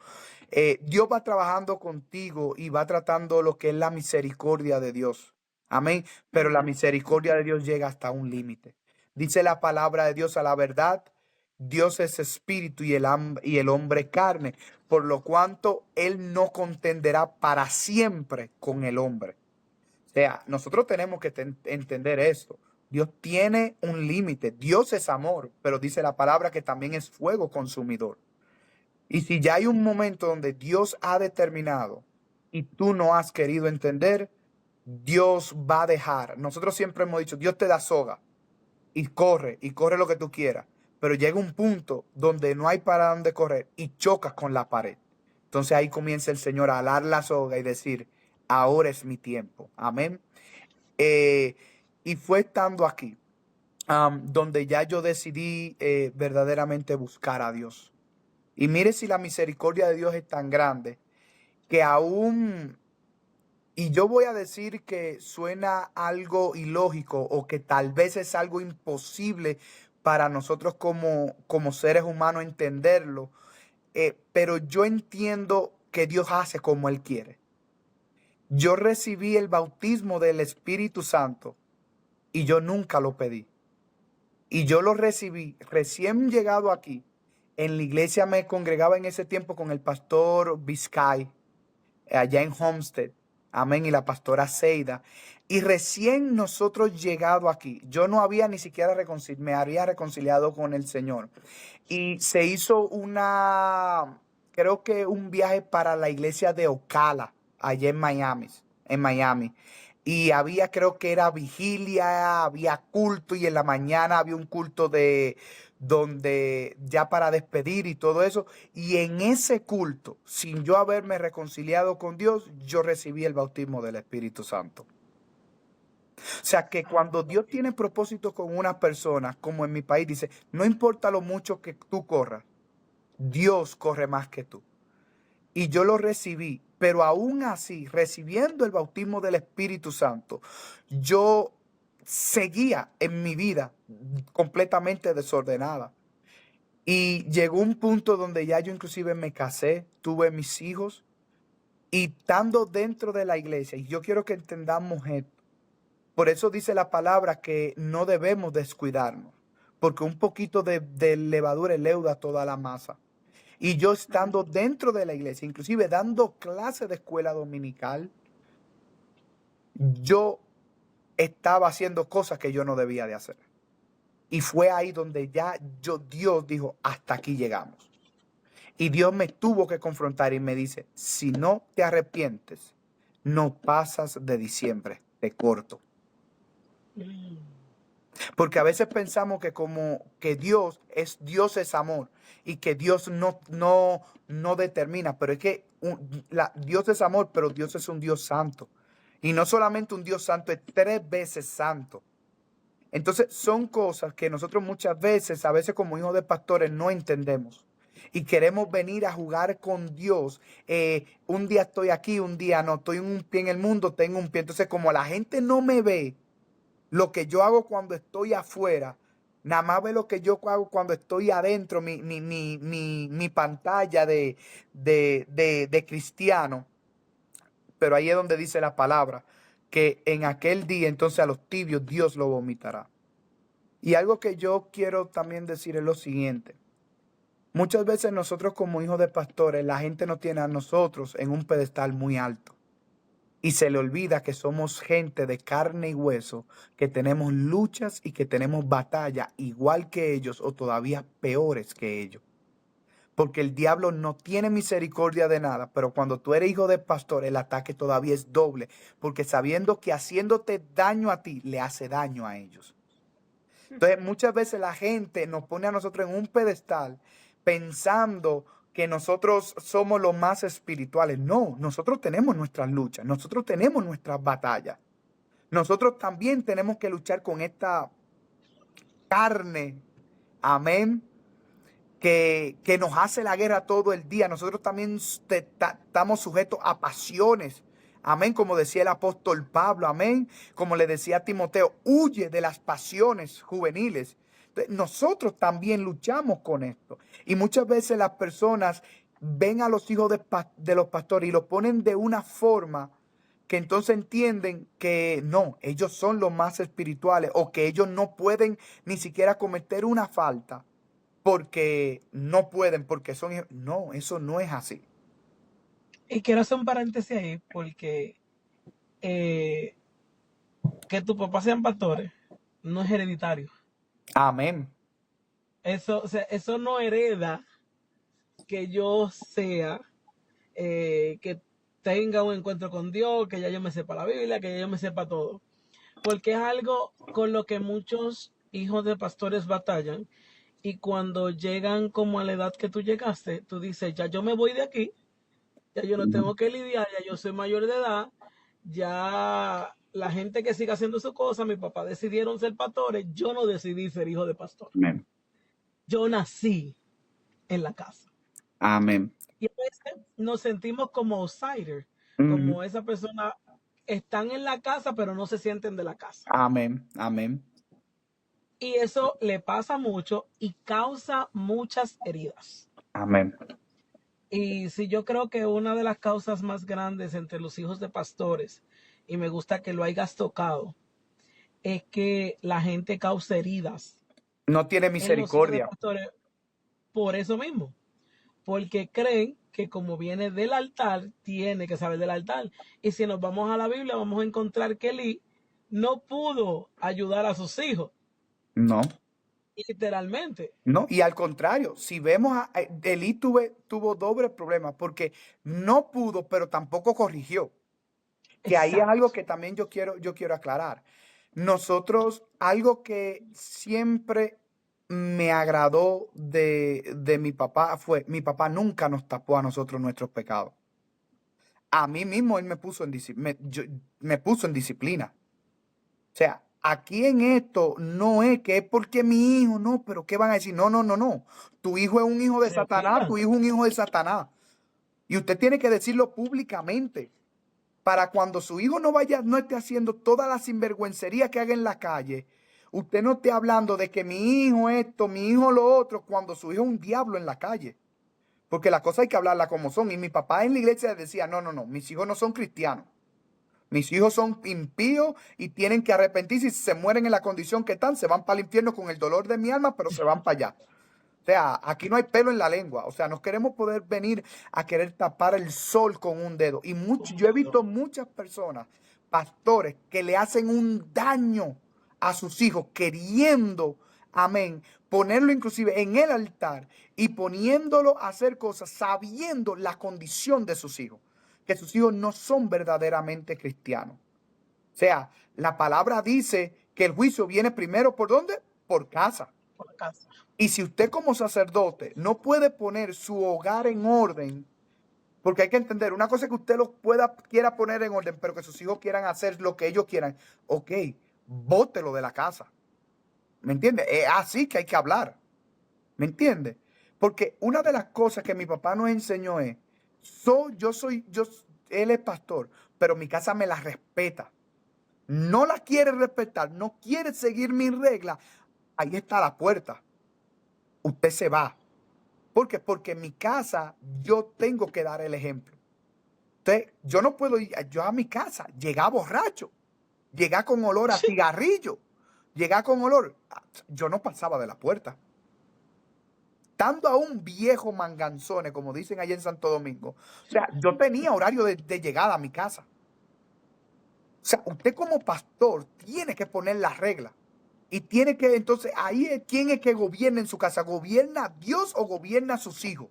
Dios va trabajando contigo y va tratando lo que es la misericordia de Dios. Amén. Pero la Amén. misericordia de Dios llega hasta un límite. Dice la palabra de Dios a la verdad. Dios es espíritu y el hombre carne, por lo cuanto Él no contenderá para siempre con el hombre. O sea, nosotros tenemos que entender esto. Dios tiene un límite. Dios es amor, pero dice la palabra que también es fuego consumidor. Y si ya hay un momento donde Dios ha determinado y tú no has querido entender, Dios va a dejar. Nosotros siempre hemos dicho, Dios te da soga y corre lo que tú quieras. Pero llega un punto donde no hay para dónde correr y chocas con la pared. Entonces ahí comienza el Señor a alar la soga y decir, ahora es mi tiempo. Amén. Eh, y fue estando aquí, donde ya yo decidí verdaderamente buscar a Dios. Y mire si la misericordia de Dios es tan grande que aún, y yo voy a decir que suena algo ilógico o que tal vez es algo imposible para nosotros como seres humanos entenderlo, pero yo entiendo que Dios hace como Él quiere. Yo recibí el bautismo del Espíritu Santo y yo nunca lo pedí. Y yo lo recibí recién llegado aquí. En la iglesia me congregaba en ese tiempo con el pastor Vizcay, allá en Homestead. Amén. Y la pastora Seida. Y recién nosotros llegado aquí, yo no había ni siquiera me había reconciliado con el Señor. Y se hizo creo que un viaje para la iglesia de Ocala, allá en Miami. Y había, creo que era vigilia, había culto y en la mañana había un culto donde ya para despedir y todo eso. Y en ese culto, sin yo haberme reconciliado con Dios, yo recibí el bautismo del Espíritu Santo. O sea que cuando Dios tiene propósito con una persona, como en mi país, dice, no importa lo mucho que tú corras, Dios corre más que tú. Y yo lo recibí, pero aún así, recibiendo el bautismo del Espíritu Santo, yo seguía en mi vida completamente desordenada. Y llegó un punto donde ya yo inclusive me casé, tuve mis hijos, y estando dentro de la iglesia, y yo quiero que entendamos esto, por eso dice la palabra que no debemos descuidarnos, porque un poquito de levadura leuda toda la masa. Y yo estando dentro de la iglesia, inclusive dando clases de escuela dominical, yo estaba haciendo cosas que yo no debía de hacer. Y fue ahí donde Dios dijo, hasta aquí llegamos. Y Dios me tuvo que confrontar y me dice, si no te arrepientes, no pasas de diciembre, te corto. Porque a veces pensamos que como que Dios es amor y que Dios no determina, pero es que Dios es amor, pero Dios es un Dios santo. Y no solamente un Dios santo, es 3 veces santo. Entonces son cosas que nosotros muchas veces, a veces como hijos de pastores, no entendemos. Y queremos venir a jugar con Dios. Un día estoy aquí, un día no. Estoy un pie en el mundo, tengo un pie. Entonces como la gente no me ve, lo que yo hago cuando estoy afuera, nada más ve lo que yo hago cuando estoy adentro, mi pantalla de cristiano. Pero ahí es donde dice la palabra, que en aquel día entonces a los tibios Dios lo vomitará. Y algo que yo quiero también decir es lo siguiente. Muchas veces nosotros como hijos de pastores, la gente nos tiene a nosotros en un pedestal muy alto. Y se le olvida que somos gente de carne y hueso, que tenemos luchas y que tenemos batallas igual que ellos o todavía peores que ellos. Porque el diablo no tiene misericordia de nada, pero cuando tú eres hijo de pastor, el ataque todavía es doble, porque sabiendo que haciéndote daño a ti, le hace daño a ellos. Entonces muchas veces la gente nos pone a nosotros en un pedestal pensando que nosotros somos los más espirituales. No, nosotros tenemos nuestras luchas, nosotros tenemos nuestras batallas. Nosotros también tenemos que luchar con esta carne, amén, que nos hace la guerra todo el día. Nosotros también estamos sujetos a pasiones. Amén, como decía el apóstol Pablo, amén, como le decía a Timoteo, huye de las pasiones juveniles. Nosotros también luchamos con esto. Y muchas veces las personas ven a los hijos de los pastores y los ponen de una forma que entonces entienden que no, ellos son los más espirituales o que ellos no pueden ni siquiera cometer una falta porque no pueden, porque son hijos. No, eso no es así. Y quiero hacer un paréntesis ahí porque eh, que tus papás sean pastores no es hereditario. Amén. Eso, o sea, eso no hereda que yo sea, que tenga un encuentro con Dios, que ya yo me sepa la Biblia, que ya yo me sepa todo. Porque es algo con lo que muchos hijos de pastores batallan. Y cuando llegan como a la edad que tú llegaste, tú dices, ya yo me voy de aquí, ya yo no tengo que lidiar, ya yo soy mayor de edad, ya la gente que siga haciendo su cosa, mi papá decidieron ser pastores, yo no decidí ser hijo de pastor. Amén. Yo nací en la casa. Amén. Y a veces nos sentimos como outsiders, Ujú. como esa persona, están en la casa, pero no se sienten de la casa. Amén. Amén. Y eso le pasa mucho y causa muchas heridas. Amén. Y sí, yo creo que una de las causas más grandes entre los hijos de pastores, y me gusta que lo hayas tocado, es que la gente causa heridas No tiene en los hijos de misericordia. pastores por eso mismo, porque creen que como viene del altar, tiene que saber del altar. Y si nos vamos a la Biblia, vamos a encontrar que Elí no pudo ayudar a sus hijos, No. literalmente. No, y al contrario, si vemos a Elí tuvo doble problema porque no pudo, pero tampoco corrigió. Que ahí es algo Exacto. que también yo quiero aclarar. Nosotros, algo que siempre me agradó de mi papá fue, mi papá nunca nos tapó a nosotros nuestros pecados. A mí mismo él me puso en disciplina. O sea, aquí en esto no es que es porque mi hijo, no, pero ¿qué van a decir? No, no, no, no. Tu hijo es un hijo de Se Satanás, tu olvidan. hijo es un hijo de Satanás. Y usted tiene que decirlo públicamente para cuando su hijo no esté haciendo toda la sinvergüencería que haga en la calle. Usted no esté hablando de que mi hijo esto, mi hijo lo otro, cuando su hijo es un diablo en la calle. Porque las cosas hay que hablarlas como son. Y mi papá en la iglesia decía, no, no, no, mis hijos no son cristianos. Mis hijos son impíos y tienen que arrepentirse. Y si se mueren en la condición que están, se van para el infierno con el dolor de mi alma, pero se van para allá. O sea, aquí no hay pelo en la lengua. O sea, nos queremos poder venir a querer tapar el sol con un dedo. Y yo he visto muchas personas, pastores, que le hacen un daño a sus hijos queriendo, amén, ponerlo inclusive en el altar y poniéndolo a hacer cosas sabiendo la condición de sus hijos, que sus hijos no son verdaderamente cristianos. O sea, la palabra dice que el juicio viene primero ¿por dónde? Por casa. Por la casa. Y si usted como sacerdote no puede poner su hogar en orden, porque hay que entender, una cosa es que usted quiera poner en orden, pero que sus hijos quieran hacer lo que ellos quieran, ok, bótelo de la casa. ¿Me entiende? Es así que hay que hablar. ¿Me entiende? Porque una de las cosas que mi papá nos enseñó es, él es pastor, pero mi casa me la respeta. No la quiere respetar, no quiere seguir mis reglas, ahí está la puerta. Usted se va. ¿Por qué? Porque en mi casa yo tengo que dar el ejemplo. Entonces, yo no puedo ir, yo a mi casa, llegar borracho, llegar con olor a cigarrillo, llegar con olor. Yo no pasaba de la puerta. Estando a un viejo manganzone, como dicen allá en Santo Domingo. O sea, yo tenía horario de llegada a mi casa. O sea, usted como pastor tiene que poner las reglas. Y tiene que, entonces, ahí es quién es que gobierna en su casa. ¿Gobierna Dios o gobierna a sus hijos?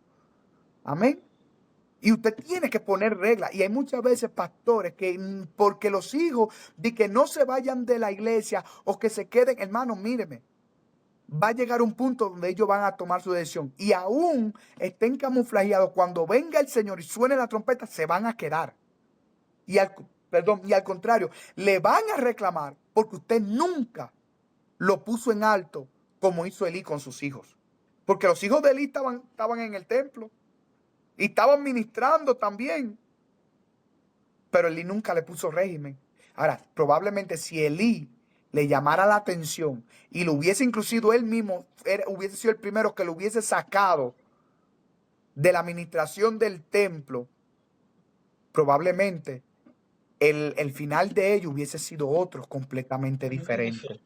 Amén. Y usted tiene que poner reglas. Y hay muchas veces pastores que porque los hijos de que no se vayan de la iglesia o que se queden, hermanos, míreme. Va a llegar un punto donde ellos van a tomar su decisión. Y aún estén camuflajeados. Cuando venga el Señor y suene la trompeta, se van a quedar. Y al contrario, le van a reclamar porque usted nunca lo puso en alto como hizo Elí con sus hijos. Porque los hijos de Elí estaban en el templo y estaban ministrando también. Pero Elí nunca le puso régimen. Ahora, probablemente si Elí le llamara la atención y lo hubiese inclusive él mismo, hubiese sido el primero que lo hubiese sacado de la administración del templo, probablemente el final de ello hubiese sido otro completamente diferente.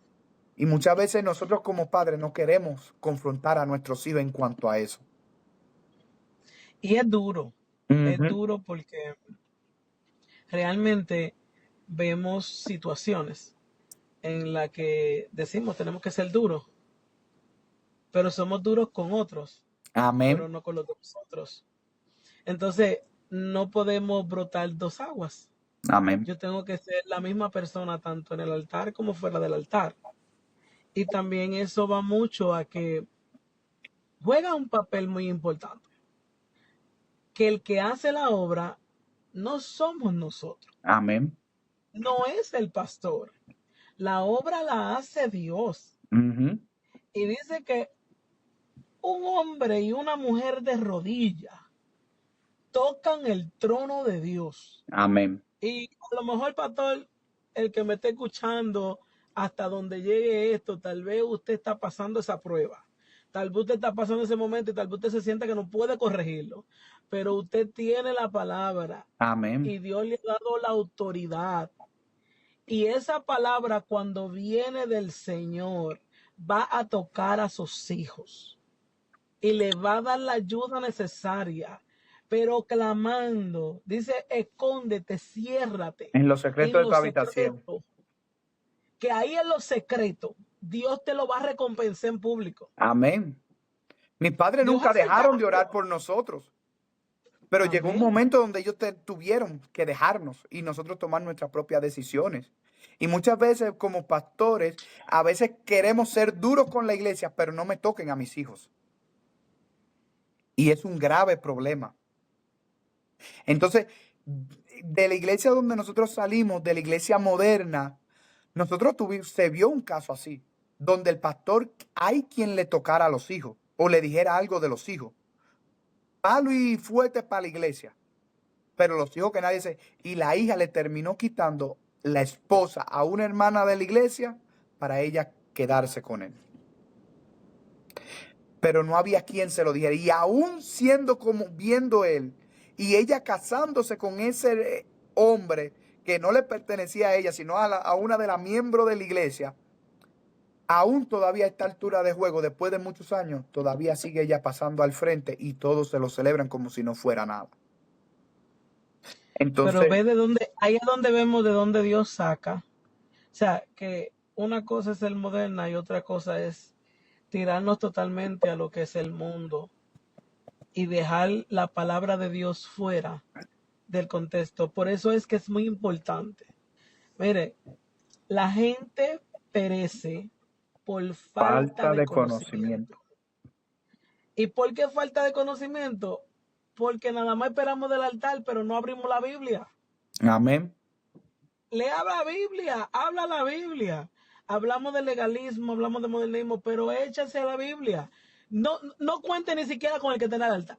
Y muchas veces nosotros como padres no queremos confrontar a nuestros hijos en cuanto a eso. Y es duro porque realmente vemos situaciones en las que decimos tenemos que ser duros, pero somos duros con otros, Amén. pero no con los de nosotros. Entonces, no podemos brotar dos aguas. Amén. Yo tengo que ser la misma persona tanto en el altar como fuera del altar. Y también eso va mucho a que juega un papel muy importante. Que el que hace la obra no somos nosotros, Amén. no es el pastor. La obra la hace Dios. Ujú. Y dice que un hombre y una mujer de rodillas tocan el trono de Dios. Amén. Y a lo mejor, pastor, el que me esté escuchando, hasta donde llegue esto, tal vez usted está pasando esa prueba. Tal vez usted está pasando ese momento y tal vez usted se sienta que no puede corregirlo. Pero usted tiene la palabra Amén. y Dios le ha dado la autoridad. Y esa palabra, cuando viene del Señor, va a tocar a sus hijos y le va a dar la ayuda necesaria, pero clamando. Dice, escóndete, ciérrate En los secretos en de tu los habitación. secretos, que ahí en los secretos Dios te lo va a recompensar en público. Amén. Mis padres Dios nunca hace dejaron de orar cambio. por nosotros. Pero llegó un Amén. momento donde ellos tuvieron que dejarnos y nosotros tomar nuestras propias decisiones. Y muchas veces como pastores, a veces queremos ser duros con la iglesia, pero no me toquen a mis hijos. Y es un grave problema. Entonces, de la iglesia donde nosotros salimos, de la iglesia moderna, Se vio un caso así, donde el pastor hay quien le tocara a los hijos o le dijera algo de los hijos. Palo y fuerte para la iglesia. Pero los hijos que nadie se... Y la hija le terminó quitando la esposa a una hermana de la iglesia para ella quedarse con él. Pero no había quien se lo dijera. Y aún siendo como viendo él y ella casándose con ese hombre que no le pertenecía a ella, sino a una de las miembros de la iglesia, aún todavía a esta altura de juego, después de muchos años, todavía sigue ella pasando al frente y todos se lo celebran como si no fuera nada. Pero Entonces, ve de dónde, ahí es donde vemos de dónde Dios saca. O sea, que una cosa es ser moderna y otra cosa es tirarnos totalmente a lo que es el mundo y dejar la palabra de Dios fuera del contexto. Por eso es que es muy importante. Mire, la gente perece por falta falta de de conocimiento. conocimiento. ¿Y por qué falta de conocimiento? Porque nada más esperamos del altar, pero no abrimos la Biblia. Amén. Lea la Biblia, habla la Biblia. Hablamos de legalismo, hablamos de modernismo, pero échase a la Biblia. No cuente ni siquiera con el que tenga el altar.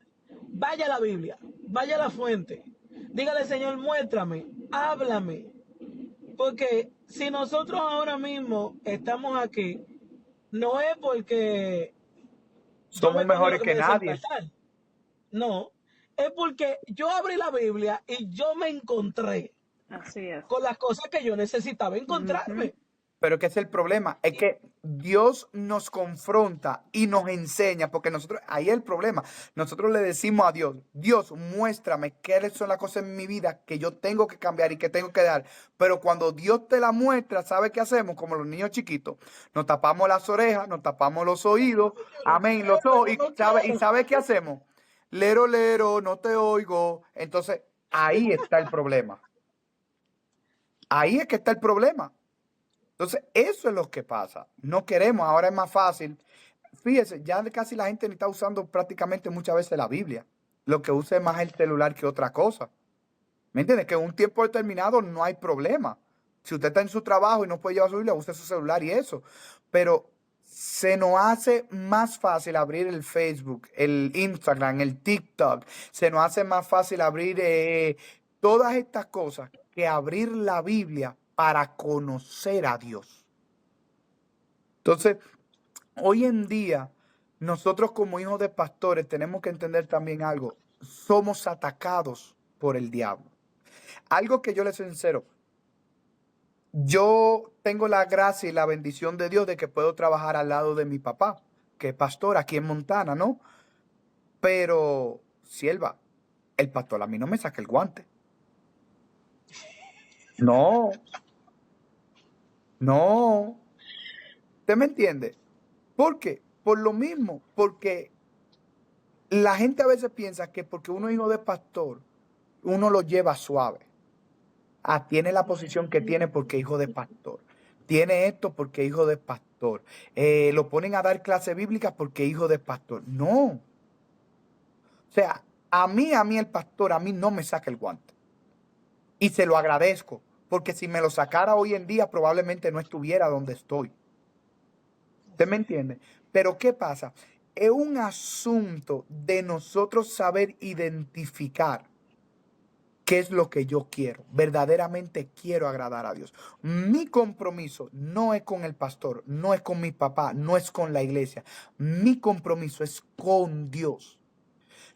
Vaya a la Biblia, vaya a la fuente. Dígale, Señor, muéstrame, háblame. Porque si nosotros ahora mismo estamos aquí, no es porque yo Somos me comí lo mejores que que me decía el nadie. pastor. No, es porque yo abrí la Biblia y yo me encontré Así es. con las cosas que yo necesitaba Ujú. encontrarme. Pero que es el problema, es que Dios nos confronta y nos enseña, porque nosotros, ahí es el problema. Nosotros le decimos a Dios, Dios, muéstrame qué son las cosas en mi vida que yo tengo que cambiar y que tengo que dar. Pero cuando Dios te la muestra, ¿sabe qué hacemos? Como los niños chiquitos, nos tapamos las orejas, nos tapamos los oídos, Yo no amén, los quiero, ojos, yo y no ¿sabe, quiero. qué hacemos? Lero, lero, no te oigo. Entonces, ahí está el problema. Ahí es que está el problema. Entonces, eso es lo que pasa. No queremos, ahora es más fácil. Fíjese, ya casi la gente ni está usando prácticamente muchas veces la Biblia. Lo que usa es más el celular que otra cosa. ¿Me entiendes? Que en un tiempo determinado no hay problema. Si usted está en su trabajo y no puede llevar su Biblia, use su celular y eso. Pero se nos hace más fácil abrir el Facebook, el Instagram, el TikTok. Se nos hace más fácil abrir todas estas cosas que abrir la Biblia para conocer a Dios. Entonces, hoy en día, nosotros como hijos de pastores tenemos que entender también algo. Somos atacados por el diablo. Algo que yo les soy sincero, yo tengo la gracia y la bendición de Dios de que puedo trabajar al lado de mi papá, que es pastor aquí en Montana, ¿no? Pero, sierva, el pastor a mí no me saca el guante. No, no. ¿Usted me entiende? ¿Por qué? Por lo mismo, porque la gente a veces piensa que porque uno es hijo de pastor, uno lo lleva suave. Ah, tiene la posición que tiene porque es hijo de pastor. Tiene esto porque es hijo de pastor. Lo ponen a dar clase bíblica porque es hijo de pastor. No. O sea, a mí el pastor, a mí no me saca el guante. Y se lo agradezco, porque si me lo sacara hoy en día, probablemente no estuviera donde estoy. ¿Usted me entiende? Pero ¿qué pasa? Es un asunto de nosotros saber identificar qué es lo que yo quiero. Verdaderamente quiero agradar a Dios. Mi compromiso no es con el pastor, no es con mi papá, no es con la iglesia. Mi compromiso es con Dios.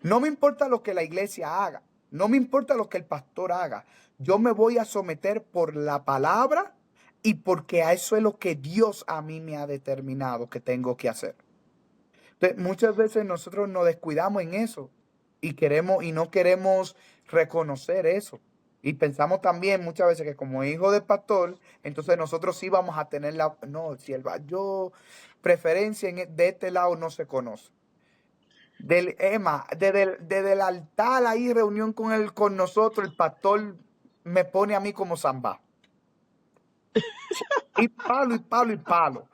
No me importa lo que la iglesia haga, no me importa lo que el pastor haga. Yo me voy a someter por la palabra y porque a eso es lo que Dios a mí me ha determinado que tengo que hacer. Entonces, muchas veces nosotros nos descuidamos en eso y no queremos reconocer eso. Y pensamos también muchas veces que como hijo de pastor, entonces nosotros sí vamos a tener no, sierva, preferencia de este lado no se conoce. Desde el altar ahí, reunión con nosotros, el pastor me pone a mí como zambá. Y palo, y palo, y palo.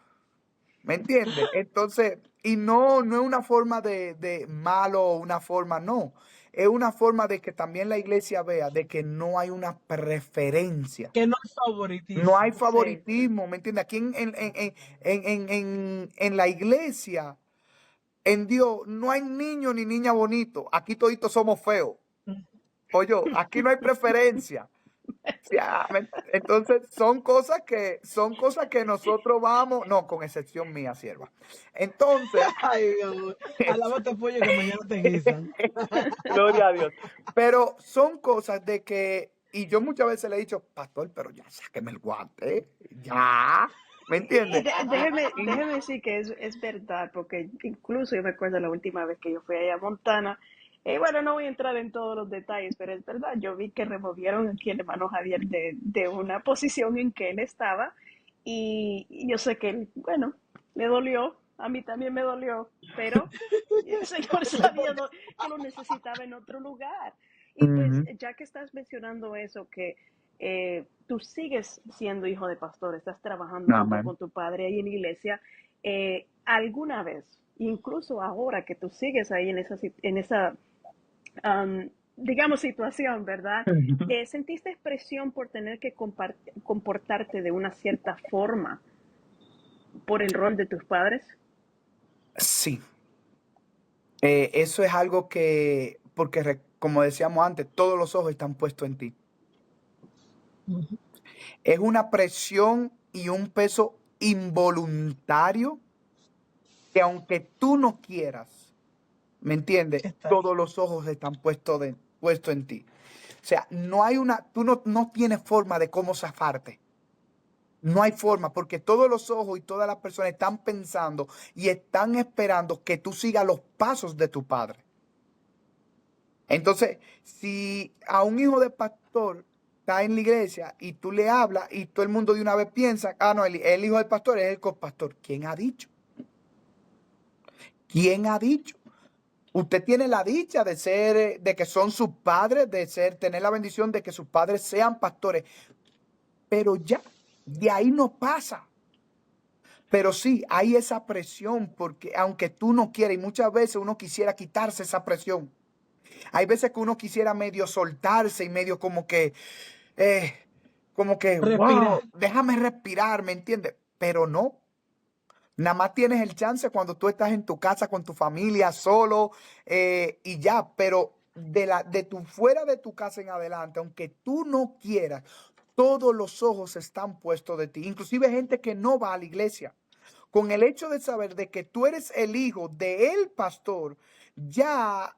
¿Me entiendes? Entonces, y no es una forma de malo o una forma, no. es una forma de que también la iglesia vea de que no hay una preferencia. Que no hay No hay favoritismo. Sí, favoritismo, ¿me entiendes? Aquí en la iglesia, en Dios, no hay niño ni niña bonito. Aquí toditos somos feos. Oye, aquí no hay preferencia. Ya, entonces son cosas que nosotros vamos, no, con excepción mía, sierva. Entonces, Ay, Dios mío. Alábate pollo que mañana te guisan. gloria a Dios. Pero son cosas de que, y yo muchas veces le he dicho, pastor, pero ya sáqueme el guante, ya, ¿me y entiendes? Y, déjeme decir que es verdad, porque incluso yo me acuerdo la última vez que yo fui allá a Montana, bueno, no voy a entrar en todos los detalles, pero es verdad, yo vi que removieron aquí el hermano Javier de una posición en que él estaba, y yo sé que, bueno, le dolió, a mí también me dolió, pero el Señor sabía que lo necesitaba en otro lugar. Y pues, Ujú. ya que estás mencionando eso, que tú sigues siendo hijo de pastor, estás trabajando junto Amén. con tu padre ahí en la iglesia, alguna vez, incluso ahora que tú sigues ahí en esa digamos, situación, ¿verdad? Ujú. ¿Sentiste presión por tener que comportarte de una cierta forma por el rol de tus padres? Sí, eso es algo que, porque como decíamos antes, todos los ojos están puestos en ti. Ujú. Es una presión y un peso involuntario que aunque tú no quieras, ¿me entiendes? Está ahí. Todos los ojos están puestos en ti. O sea, tú no tienes forma de cómo zafarte. No hay forma, porque todos los ojos y todas las personas están pensando y están esperando que tú sigas los pasos de tu padre. Entonces, si a un hijo de pastor está en la iglesia y tú le hablas y todo el mundo de una vez piensa, no, el hijo del pastor es el copastor. ¿Quién ha dicho? ¿Quién ha dicho? Usted tiene la dicha de ser, de que son sus padres, tener la bendición de que sus padres sean pastores, pero ya, de ahí no pasa. Pero sí, hay esa presión, porque aunque tú no quieras, y muchas veces uno quisiera quitarse esa presión. Hay veces que uno quisiera medio soltarse y medio eh, Respirar. wow, déjame respirar, ¿me entiendes? Pero no, nada más tienes el chance cuando tú estás en tu casa con tu familia, solo, y ya, pero fuera de tu casa en adelante, aunque tú no quieras, todos los ojos están puestos de ti, inclusive gente que no va a la iglesia. Con el hecho de saber de que tú eres el hijo del pastor, ya,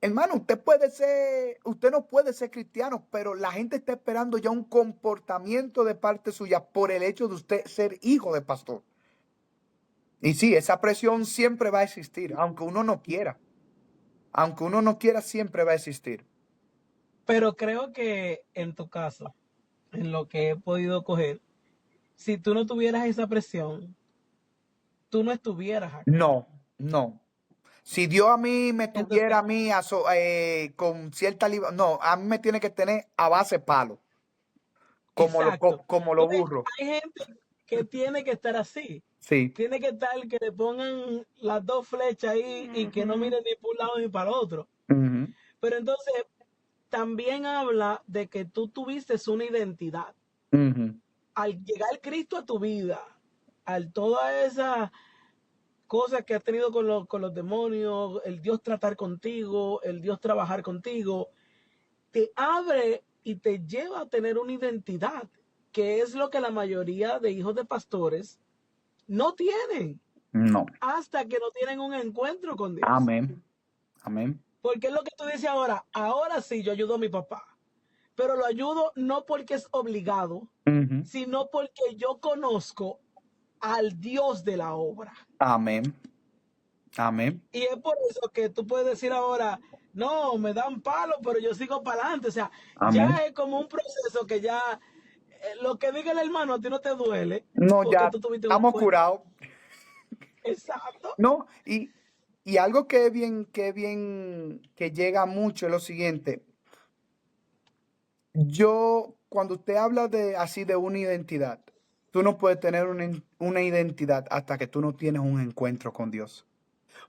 hermano, usted no puede ser cristiano, pero la gente está esperando ya un comportamiento de parte suya por el hecho de usted ser hijo de pastor. Y sí, esa presión siempre va a existir, aunque uno no quiera. Aunque uno no quiera, siempre va a existir. Pero creo que en tu caso, en lo que he podido coger, si tú no tuvieras esa presión, tú no estuvieras acá. No, no. Si Dios a mí me Entonces, tuviera a mí con cierta libertad, no, a mí me tiene que tener a base palo, exacto. como lo Entonces, burro. hay gente que tiene que estar así. Sí. Tiene que estar que le pongan las dos flechas ahí y que no Ujú. miren ni por un lado ni para el otro. Ujú, Pero entonces, también habla de que tú tuviste una identidad. ujú, Al llegar Cristo a tu vida, al todas esas cosas que has tenido con los demonios, el Dios tratar contigo, el Dios trabajar contigo, te abre y te lleva a tener una identidad, que es lo que la mayoría de hijos de pastores no tienen no. hasta que no tienen un encuentro con Dios. Amén. Amén. Porque es lo que tú dices ahora. Ahora sí, yo ayudo a mi papá, pero lo ayudo no porque es obligado, Ujú, sino porque yo conozco al Dios de la obra. amén. Amén. Y es por eso que tú puedes decir ahora, no, me dan palo, pero yo sigo para adelante. O sea, Amén. ya es como un proceso que ya lo que diga el hermano a ti no te duele No, porque ya tú tuviste un estamos encuentro. curados. Exacto. No, y algo que llega mucho es lo siguiente. Cuando usted habla así de una identidad, tú no puedes tener una identidad hasta que tú no tienes un encuentro con Dios.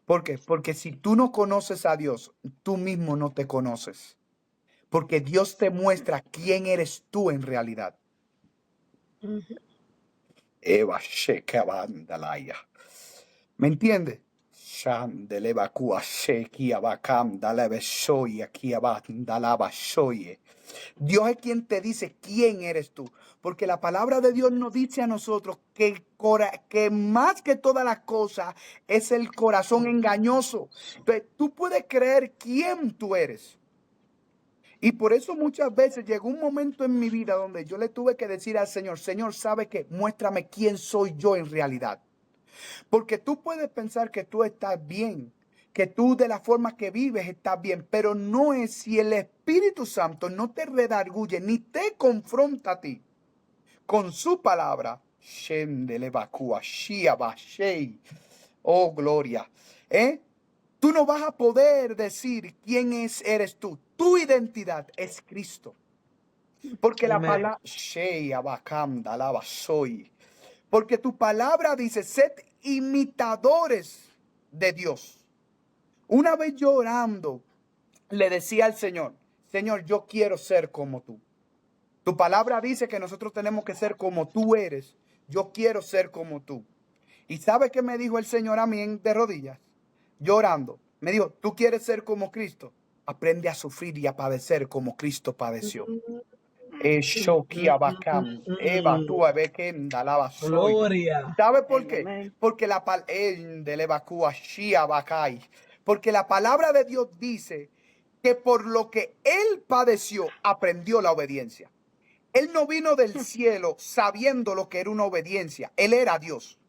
¿Por qué? Porque si tú no conoces a Dios, tú mismo no te conoces. Porque Dios te muestra quién eres tú en realidad. Ujú. Eva Sheka Bandalaya. ¿Me entiendes? Shandeleba Kuasheki Abakam Dalebe Shoye aquí Abandalaba Shoye. Dios es quien te dice quién eres tú. Porque la palabra de Dios nos dice a nosotros que más que todas las cosas es el corazón engañoso. Entonces, tú puedes creer quién tú eres. Y por eso muchas veces llegó un momento en mi vida donde yo le tuve que decir al Señor, Señor, ¿sabe qué? Muéstrame quién soy yo en realidad. Porque tú puedes pensar que tú estás bien, que tú de la forma que vives estás bien, pero no es si el Espíritu Santo no te redarguye ni te confronta a ti con su palabra. Oh, gloria. Tú no vas a poder decir quién eres tú. Tu identidad es Cristo. Porque la Amen. palabra, porque tu palabra dice, sed imitadores de Dios. Una vez yo orando, le decía al Señor, Señor, yo quiero ser como tú. Tu palabra dice que nosotros tenemos que ser como tú eres. Yo quiero ser como tú. ¿Y sabe qué me dijo el Señor a mí de rodillas? Llorando. Me dijo, ¿tú quieres ser como Cristo? Aprende a sufrir y a padecer como Cristo padeció. Eva, tú a ver qué dalaba soy. Gloria. ¿Sabe por qué? Amén. Porque porque la palabra de Dios dice que por lo que él padeció, aprendió la obediencia. Él no vino del cielo sabiendo lo que era una obediencia. Él era Dios.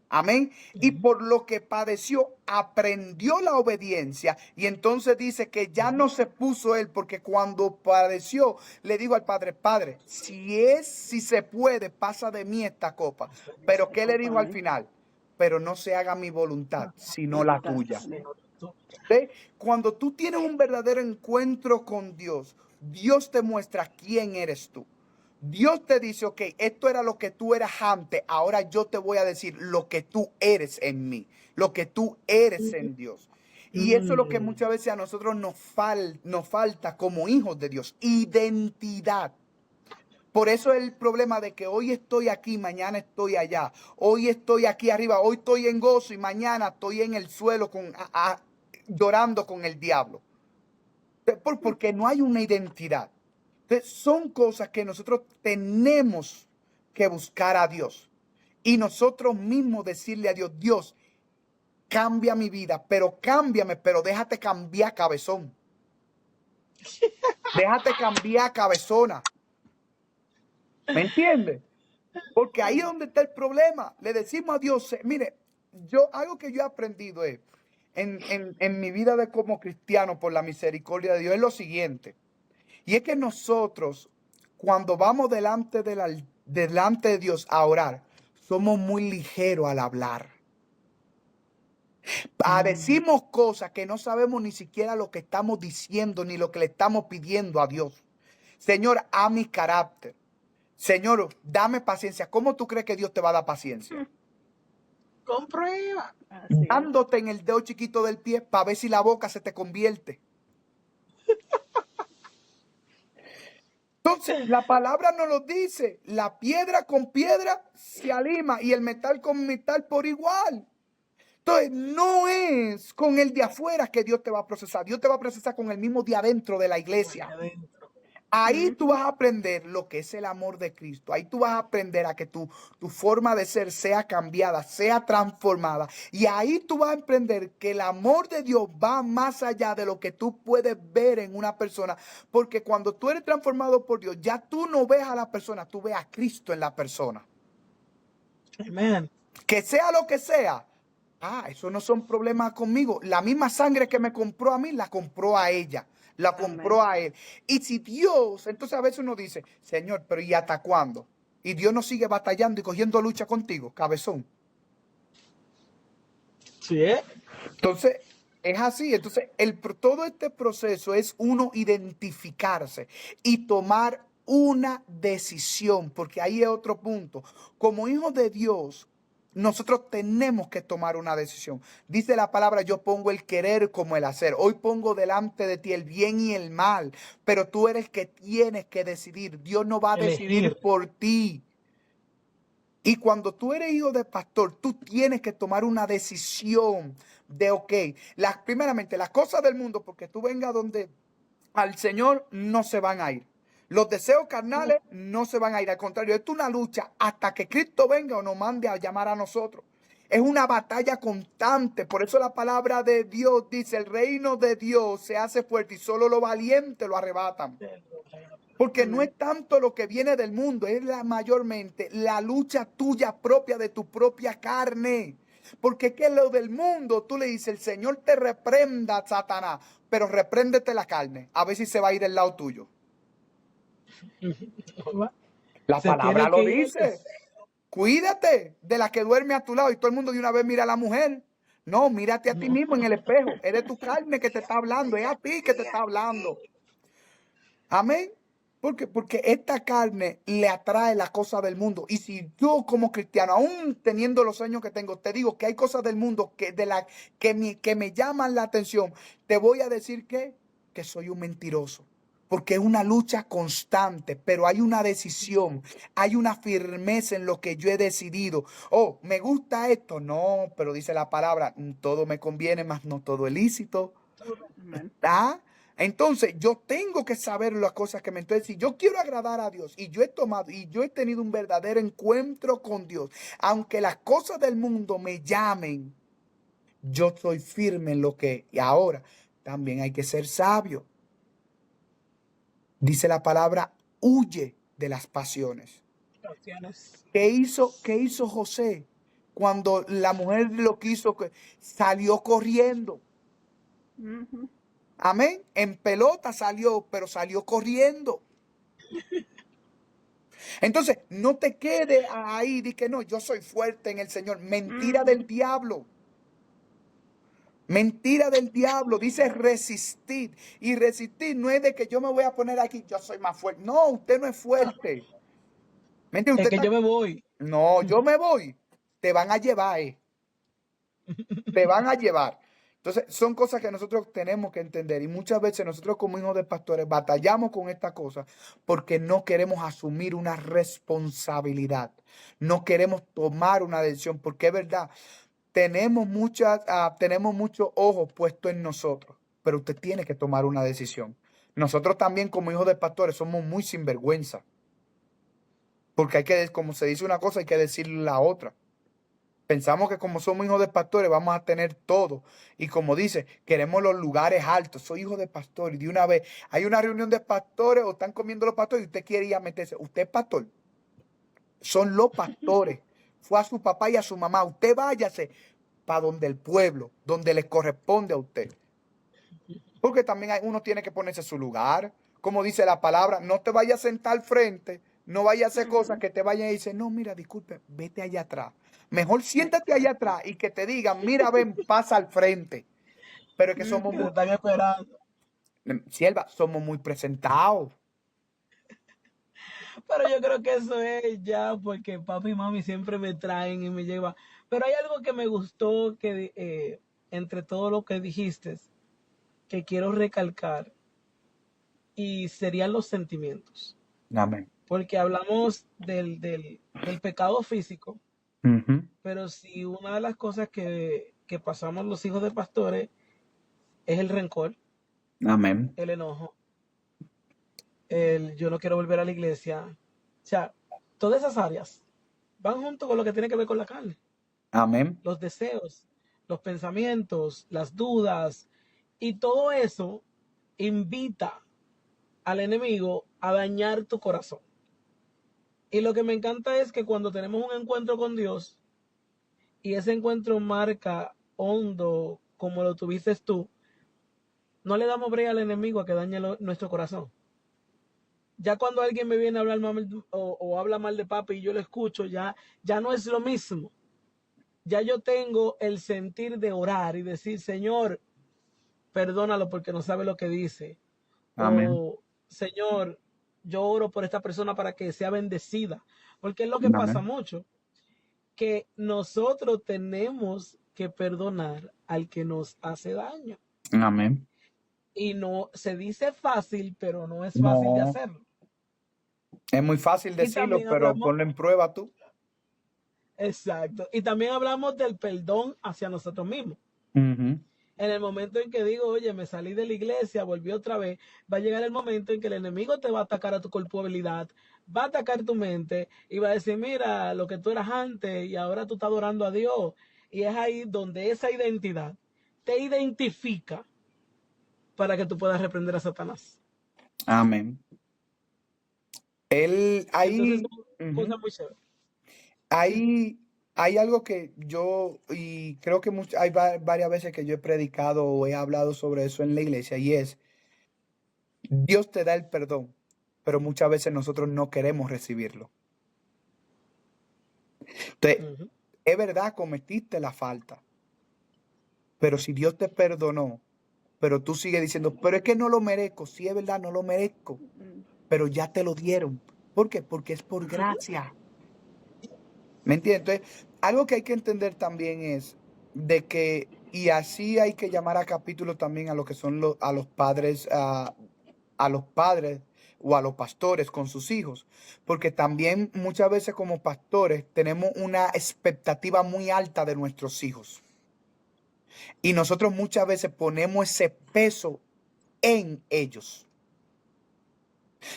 Amén. Y por lo que padeció, aprendió la obediencia. Y entonces dice que ya no se puso él, porque cuando padeció, le digo al Padre, Padre, si se puede, pasa de mí esta copa. Pero ¿qué le dijo al Amén. final? Pero no se haga mi voluntad, sino la Voluntad. tuya. Amén. ¿Ve? Cuando tú tienes un verdadero encuentro con Dios, Dios te muestra quién eres tú. Dios te dice, ok, esto era lo que tú eras antes, ahora yo te voy a decir lo que tú eres en mí, lo que tú eres en Dios. Y eso es lo que muchas veces a nosotros nos falta como hijos de Dios, identidad. Por eso es el problema de que hoy estoy aquí, mañana estoy allá, hoy estoy aquí arriba, hoy estoy en gozo y mañana estoy en el suelo llorando con el diablo. Porque no hay una identidad. Entonces, son cosas que nosotros tenemos que buscar a Dios. Y nosotros mismos decirle a Dios, Dios, cambia mi vida, pero cámbiame, pero déjate cambiar, cabezón. Déjate cambiar, cabezona. ¿Me entiendes? Porque ahí es donde está el problema. Le decimos a Dios, mire, algo que yo he aprendido en mi vida como cristiano por la misericordia de Dios es lo siguiente. Y es que nosotros, cuando vamos delante de Dios a orar, somos muy ligeros al hablar. Decimos cosas que no sabemos ni siquiera lo que estamos diciendo ni lo que le estamos pidiendo a Dios. Señor, a mi carácter. Señor, dame paciencia. ¿Cómo tú crees que Dios te va a dar paciencia? Comprueba. Así es. Dándote en el dedo chiquito del pie para ver si la boca se te convierte. Entonces, la palabra nos lo dice, la piedra con piedra se alima y el metal con metal por igual. Entonces, no es con el de afuera que Dios te va a procesar. Dios te va a procesar con el mismo de adentro de la iglesia. Ahí tú vas a aprender lo que es el amor de Cristo. Ahí tú vas a aprender a que tu forma de ser sea cambiada, sea transformada. Y ahí tú vas a aprender que el amor de Dios va más allá de lo que tú puedes ver en una persona. Porque cuando tú eres transformado por Dios, ya tú no ves a la persona, tú ves a Cristo en la persona. Amen. Que sea lo que sea. Eso no son problemas conmigo. La misma sangre que me compró a mí, la compró a ella. La compró a él. Y si Dios, entonces a veces uno dice, Señor, pero ¿y hasta cuándo? Y Dios no sigue batallando y cogiendo lucha contigo, cabezón. Sí, Entonces, es así. Entonces, todo este proceso es uno identificarse y tomar una decisión, porque ahí es otro punto. Como hijo de Dios, nosotros tenemos que tomar una decisión. Dice la palabra, yo pongo el querer como el hacer. Hoy pongo delante de ti el bien y el mal, pero tú eres el que tienes que decidir. Dios no va a decidir Elegir. por ti. Y cuando tú eres hijo de pastor, tú tienes que tomar una decisión de, ok, primeramente las cosas del mundo, porque tú vengas donde al Señor, no se van a ir. Los deseos carnales no se van a ir. Al contrario, esto es una lucha hasta que Cristo venga o nos mande a llamar a nosotros. Es una batalla constante. Por eso la palabra de Dios dice, el reino de Dios se hace fuerte y solo los valientes lo arrebatan. Porque no Amén. es tanto lo que viene del mundo, es mayormente la lucha tuya propia de tu propia carne. Porque que lo del mundo, tú le dices, el Señor te reprenda, Satanás, pero repréndete la carne, a ver si se va a ir del lado tuyo. La Se palabra tiene lo que ir. dice. Cuídate de la que duerme a tu lado y todo el mundo de una vez mira a la mujer. No, mírate a ti No. mismo en el espejo. Es de tu carne que te está hablando, es a ti que te está hablando. Amén. Porque esta carne le atrae las cosas del mundo. Y si yo como cristiano, aún teniendo los años que tengo, te digo que hay cosas del mundo que me llaman la atención, te voy a decir que soy un mentiroso. Porque es una lucha constante, pero hay una decisión, hay una firmeza en lo que yo he decidido. Oh, ¿me gusta esto? No, pero dice la palabra, todo me conviene, mas no todo es lícito. Amén. ¿Ah? Entonces yo tengo que saber las cosas que me... Entonces, si yo quiero agradar a Dios y yo he tenido un verdadero encuentro con Dios, aunque las cosas del mundo me llamen, yo soy firme en lo que... Y ahora, también hay que ser sabio. Dice la palabra, huye de las pasiones. ¿Qué hizo José cuando la mujer lo quiso? Salió corriendo. Ujú. Amén. En pelota salió, pero salió corriendo. Entonces, no te quedes ahí de que no, yo soy fuerte en el Señor. Mentira del diablo. Mentira del diablo. Dice resistir. Y resistir no es de que yo me voy a poner aquí, yo soy más fuerte. No, usted no es fuerte. ¿Entiende? Es que yo me voy. No, yo me voy. Te van a llevar, Te van a llevar. Entonces, son cosas que nosotros tenemos que entender. Y muchas veces nosotros como hijos de pastores batallamos con estas cosas porque no queremos asumir una responsabilidad. No queremos tomar una decisión porque es verdad, tenemos muchos ojos puestos en nosotros, pero usted tiene que tomar una decisión. Nosotros también como hijos de pastores somos muy sinvergüenza. Porque como se dice una cosa, hay que decir la otra. Pensamos que como somos hijos de pastores vamos a tener todo. Y como dice, queremos los lugares altos. Soy hijo de pastor. Y de una vez hay una reunión de pastores o están comiendo los pastores y usted quiere ir a meterse. Usted es pastor. Son los pastores. Fue a su papá y a su mamá. Usted váyase para donde el pueblo, donde les corresponde a usted. Porque también uno tiene que ponerse en su lugar. Como dice la palabra, no te vayas a sentar al frente. No vayas a hacer cosas que te vayan y dicen, no, mira, disculpe, vete allá atrás. Mejor siéntate allá atrás y que te digan, mira, ven, pasa al frente. Pero es que somos Que te muy, están esperando. sierva, somos muy presentados. Pero yo creo que eso es ya porque papi y mami siempre me traen y me llevan. Pero hay algo que me gustó que entre todo lo que dijiste, que quiero recalcar, y serían los sentimientos. Amén. Porque hablamos del pecado físico, Ujú. pero si una de las cosas que pasamos los hijos de pastores es el rencor, Amén. el enojo, el yo no quiero volver a la iglesia. O sea, todas esas áreas van junto con lo que tiene que ver con la carne. Amén. Los deseos, los pensamientos, las dudas, y todo eso invita al enemigo a dañar tu corazón. Y lo que me encanta es que cuando tenemos un encuentro con Dios y ese encuentro marca hondo como lo tuviste tú, no le damos brea al enemigo a que dañe nuestro corazón. Ya cuando alguien me viene a hablar mal o habla mal de papi y yo lo escucho, ya no es lo mismo. Ya yo tengo el sentir de orar y decir, Señor, perdónalo porque no sabe lo que dice. Amén. O, Señor, yo oro por esta persona para que sea bendecida. Porque es lo que pasa Amén. mucho. que nosotros tenemos que perdonar al que nos hace daño. Amén. Y no se dice fácil, pero no es fácil de No, hacerlo. es muy fácil Y decirlo, también pero hablamos, ponlo en prueba tú. exacto, y también hablamos del perdón hacia nosotros mismos. Ujú. En el momento en que digo, oye, me salí de la iglesia, volví otra vez, va a llegar el momento en que el enemigo te va a atacar a tu culpabilidad, va a atacar tu mente y va a decir, mira, lo que tú eras antes y ahora tú estás adorando a Dios. Y es ahí donde esa identidad te identifica para que tú puedas reprender a Satanás. Amén. Él, Entonces, ahí, son ujú, cosas muy chéveres. ahí hay algo que yo, y creo que hay varias veces que yo he predicado o he hablado sobre eso en la iglesia, y es, Dios te da el perdón, pero muchas veces nosotros no queremos recibirlo. Entonces, Ujú. es verdad, cometiste la falta, pero si Dios te perdonó, pero tú sigues diciendo, pero es que no lo merezco, sí es verdad, no lo merezco, pero ya te lo dieron. ¿Por qué? Porque es por gracia. ¿Me entiendes? Entonces, algo que hay que entender también es de que, y así hay que llamar a capítulo también a lo que son a los padres, a los padres o a los pastores con sus hijos, porque también muchas veces como pastores tenemos una expectativa muy alta de nuestros hijos y nosotros muchas veces ponemos ese peso en ellos.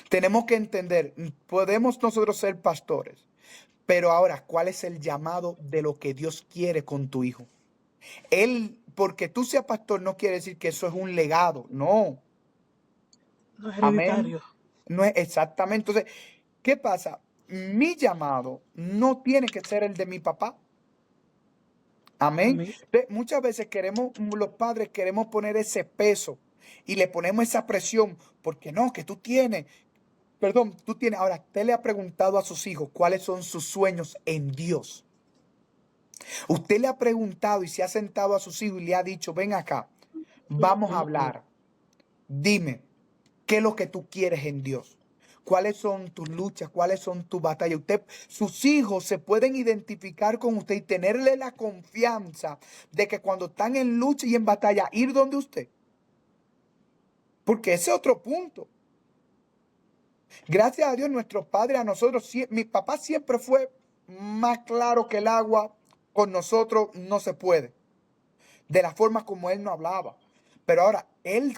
Tenemos que entender, podemos nosotros ser pastores, pero ahora, ¿cuál es el llamado de lo que Dios quiere con tu hijo? Él, porque tú seas pastor, no quiere decir que eso es un legado, no. No es Amén. hereditario. No es exactamente. Entonces, ¿qué pasa? Mi llamado no tiene que ser el de mi papá. Amén. Amén. Muchas veces queremos, los padres queremos poner ese peso y le ponemos esa presión, porque no, que tú tienes, perdón, tú tienes. Ahora, usted le ha preguntado a sus hijos cuáles son sus sueños en Dios. Usted le ha preguntado y se ha sentado a sus hijos y le ha dicho, ven acá, vamos a hablar. Dime, ¿qué es lo que tú quieres en Dios? ¿Cuáles son tus luchas? ¿Cuáles son tus batallas? Sus hijos se pueden identificar con usted y tenerle la confianza de que cuando están en lucha y en batalla, ir donde usted. Porque ese es otro punto. Gracias a Dios, nuestros padres, a nosotros, mi papá siempre fue más claro que el agua. Con nosotros no se puede. De la forma como él no hablaba. Pero ahora, él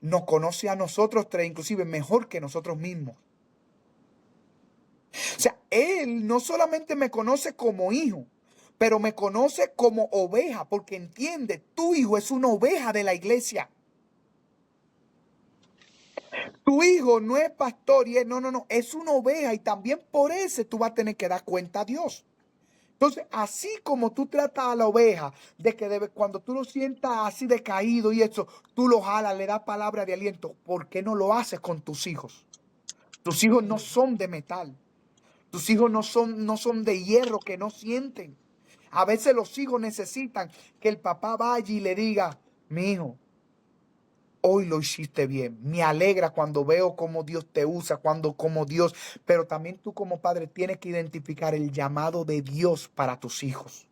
nos conoce a nosotros tres, inclusive mejor que nosotros mismos. O sea, él no solamente me conoce como hijo, pero me conoce como oveja, porque entiende, tu hijo es una oveja de la iglesia. Tu hijo no es pastor y no, es una oveja y también por eso tú vas a tener que dar cuenta a Dios. Entonces, así como tú tratas a la oveja, de que cuando tú lo sientas así decaído y eso, tú lo jalas, le das palabra de aliento, ¿por qué no lo haces con tus hijos? Tus hijos no son de metal. Tus hijos no son de hierro que no sienten. A veces los hijos necesitan que el papá vaya y le diga, mi hijo, hoy lo hiciste bien. Me alegra cuando veo cómo Dios te usa, como Dios, pero también tú como padre tienes que identificar el llamado de Dios para tus hijos.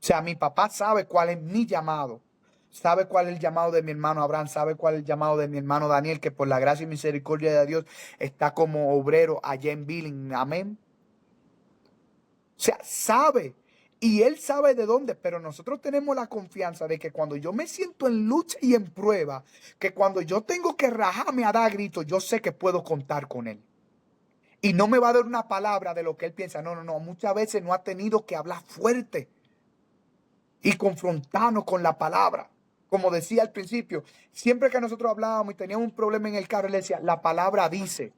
O sea, mi papá sabe cuál es mi llamado. Sabe cuál es el llamado de mi hermano Abraham, sabe cuál es el llamado de mi hermano Daniel, que por la gracia y misericordia de Dios está como obrero allá en Billing. Amén. O sea, sabe. Y él sabe de dónde, pero nosotros tenemos la confianza de que cuando yo me siento en lucha y en prueba, que cuando yo tengo que rajarme a dar gritos, yo sé que puedo contar con él. Y no me va a dar una palabra de lo que él piensa. No. Muchas veces no ha tenido que hablar fuerte y confrontarnos con la palabra. Como decía al principio, siempre que nosotros hablábamos y teníamos un problema en el carro, él decía, la palabra dice.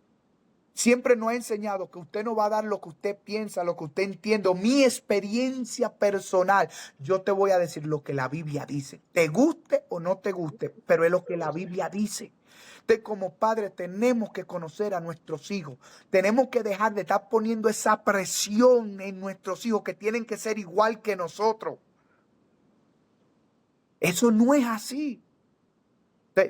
Siempre nos ha enseñado que usted no va a dar lo que usted piensa, lo que usted entiende, mi experiencia personal. Yo te voy a decir lo que la Biblia dice. Te guste o no te guste, pero es lo que la Biblia dice. Entonces, como padres tenemos que conocer a nuestros hijos. Tenemos que dejar de estar poniendo esa presión en nuestros hijos que tienen que ser igual que nosotros. Eso no es así.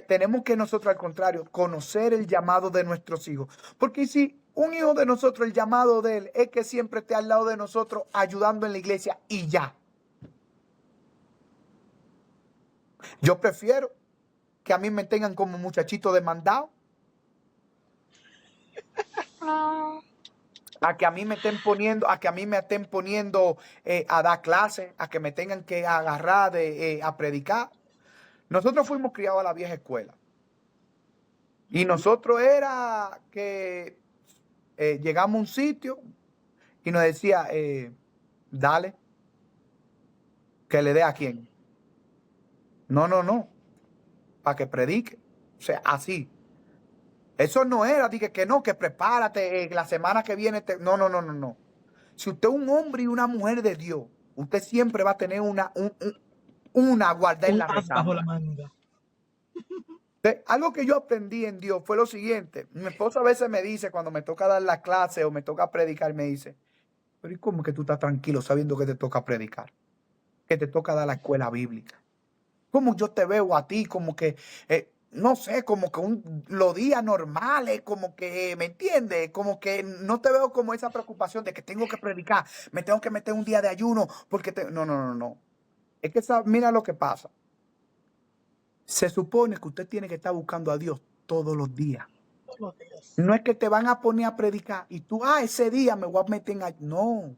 Tenemos que nosotros, al contrario, conocer el llamado de nuestros hijos. Porque si un hijo de nosotros, el llamado de él es que siempre esté al lado de nosotros ayudando en la iglesia y ya. Yo prefiero que a mí me tengan como muchachito demandado a que a mí me estén poniendo, a dar clases, a que me tengan que agarrar a predicar. Nosotros fuimos criados a la vieja escuela. Y nosotros era que llegamos a un sitio y nos decía, dale, que le dé a quién. No, para que predique. O sea, así. Eso no era, dije que no, que prepárate, la semana que viene. No. Si usted es un hombre y una mujer de Dios, usted siempre va a tener una guarda en Un la as bajo la recámara. manga. Algo que yo aprendí en Dios fue lo siguiente. Mi esposa a veces me dice, cuando me toca dar la clase o me toca predicar, me dice, pero ¿y cómo que tú estás tranquilo sabiendo que te toca predicar? Que te toca dar la escuela bíblica. ¿Cómo yo te veo a ti como que, no sé, como que los días normales, como que, ¿me entiendes? Como que no te veo como esa preocupación de que tengo que predicar, me tengo que meter un día de ayuno, porque no. Es que mira lo que pasa. Se supone que usted tiene que estar buscando a Dios todos los días. Todos los días. No es que te van a poner a predicar y tú, ese día me voy a meter en ayuno. No.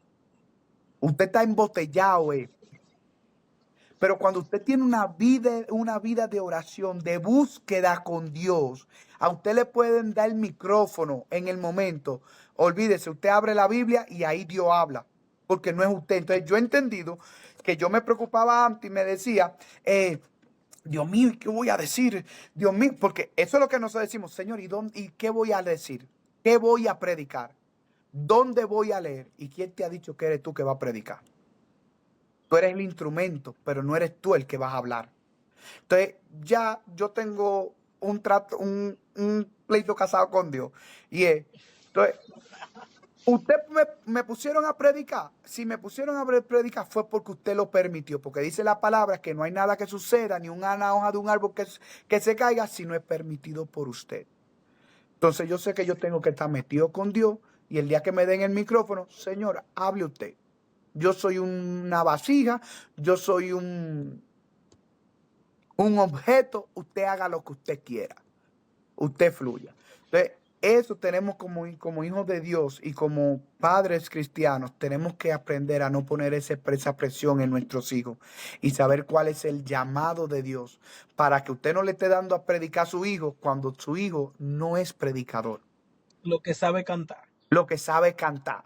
Usted está embotellado, Pero cuando usted tiene una vida de oración, de búsqueda con Dios, a usted le pueden dar el micrófono en el momento. Olvídese, usted abre la Biblia y ahí Dios habla, porque no es usted. Entonces yo he entendido que yo me preocupaba antes y me decía, Dios mío, ¿y qué voy a decir? Dios mío, porque eso es lo que nosotros decimos, Señor, ¿y qué voy a decir? ¿Qué voy a predicar? ¿Dónde voy a leer? ¿Y quién te ha dicho que eres tú que va a predicar? Tú eres el instrumento, pero no eres tú el que vas a hablar. Entonces, ya yo tengo un pleito casado con Dios. Y entonces, usted me pusieron a predicar. Si me pusieron a predicar fue porque usted lo permitió. Porque dice la palabra que no hay nada que suceda, ni una hoja de un árbol que se caiga, si no es permitido por usted. Entonces, yo sé que yo tengo que estar metido con Dios. Y el día que me den el micrófono, Señor, hable usted. Yo soy una vasija, yo soy un objeto, usted haga lo que usted quiera, usted fluya. Entonces, eso tenemos como hijos de Dios y como padres cristianos, tenemos que aprender a no poner esa presión en nuestros hijos y saber cuál es el llamado de Dios para que usted no le esté dando a predicar a su hijo cuando su hijo no es predicador, Lo que sabe cantar. lo que sabe cantar.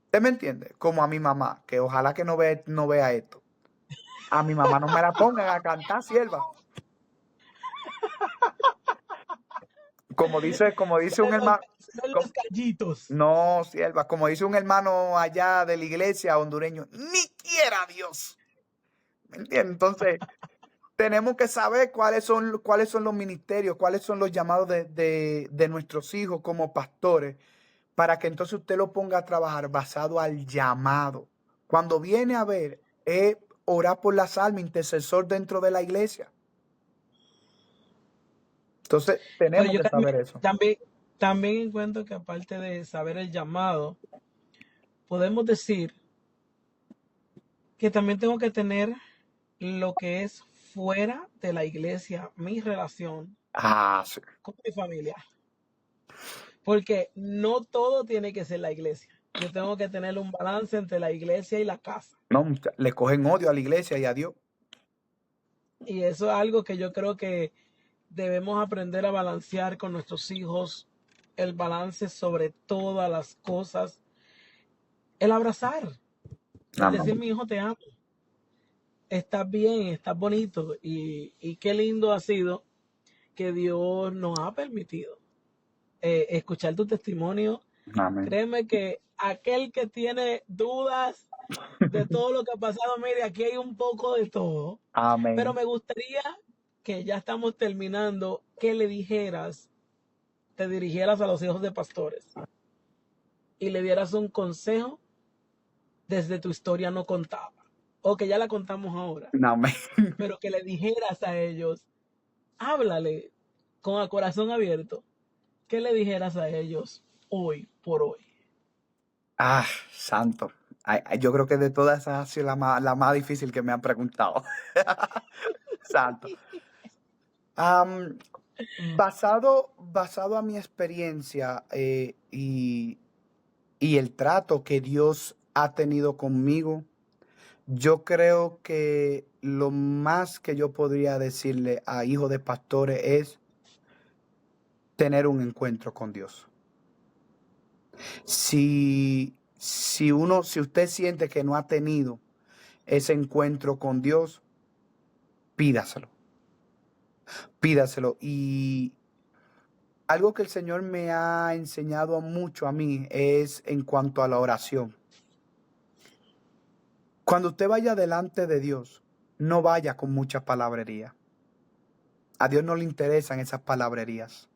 ¿Usted me entiende? Como a mi mamá, que ojalá que no vea esto. A mi mamá no me la pongan a cantar, sierva. Como dice un hermano. Son los gallitos. No, sierva, como dice un hermano allá de la iglesia hondureño, ni quiera Dios. ¿Me entiendes? Entonces, tenemos que saber cuáles son los ministerios, cuáles son los llamados de nuestros hijos como pastores, para que entonces usted lo ponga a trabajar basado al llamado. Cuando viene a ver, orar por las almas, intercesor dentro de la iglesia. Entonces, tenemos Yo que saber eso. también encuentro que aparte de saber el llamado, podemos decir que también tengo que tener lo que es fuera de la iglesia, mi relación Sí. con mi familia. Porque no todo tiene que ser la iglesia. Yo tengo que tener un balance entre la iglesia y la casa. No, le cogen odio a la iglesia y a Dios. Y eso es algo que yo creo que debemos aprender a balancear con nuestros hijos. El balance sobre todas las cosas. El abrazar. El decir, mi hijo, te amo. Estás bien, estás bonito. Y qué lindo ha sido que Dios nos ha permitido escuchar tu testimonio. Amén. Créeme que aquel que tiene dudas de todo lo que ha pasado, mire, aquí hay un poco de todo. Amén. Pero me gustaría que ya estamos terminando, que le dijeras, te dirigieras a los hijos de pastores y le dieras un consejo desde tu historia no contada, o que ya la contamos ahora, Amén. pero que le dijeras a ellos, háblale con el corazón abierto, que le dijeras a ellos hoy por hoy? Santo. Yo creo que de todas esas ha sido la más difícil que me han preguntado. Santo. Am, basado a mi experiencia y el trato que Dios ha tenido conmigo, yo creo que lo más que yo podría decirle a hijos de pastores es tener un encuentro con Dios. Si usted siente que no ha tenido ese encuentro con Dios, pídaselo. Pídaselo. Y algo que el Señor me ha enseñado mucho a mí es en cuanto a la oración. Cuando usted vaya delante de Dios, no vaya con mucha palabrería. A Dios no le interesan esas palabrerías.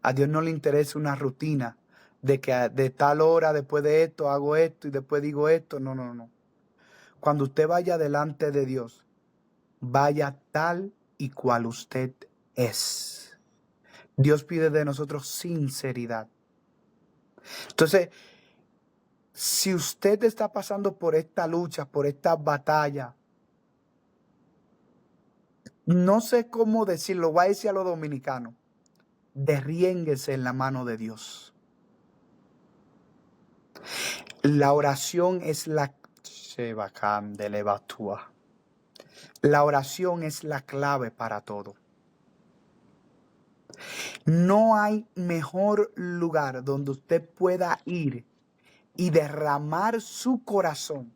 A Dios no le interesa una rutina de que de tal hora, después de esto, hago esto y después digo esto. No, no, no. Cuando usted vaya delante de Dios, vaya tal y cual usted es. Dios pide de nosotros sinceridad. Entonces, si usted está pasando por esta lucha, por esta batalla, no sé cómo decirlo, voy a decir a los dominicanos, derriénguese en la mano de Dios. La oración es la clave para todo. No hay mejor lugar donde usted pueda ir y derramar su corazón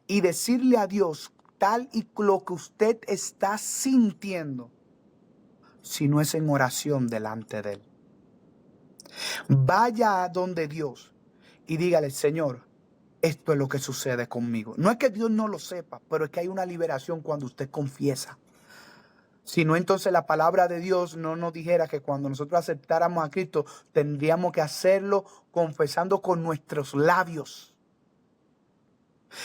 y decirle a Dios tal y lo que usted está sintiendo, si no es en oración delante de Él. Vaya a donde Dios y dígale, Señor, esto es lo que sucede conmigo. No es que Dios no lo sepa, pero es que hay una liberación cuando usted confiesa. Si no, entonces la palabra de Dios no nos dijera que cuando nosotros aceptáramos a Cristo, tendríamos que hacerlo confesando con nuestros labios.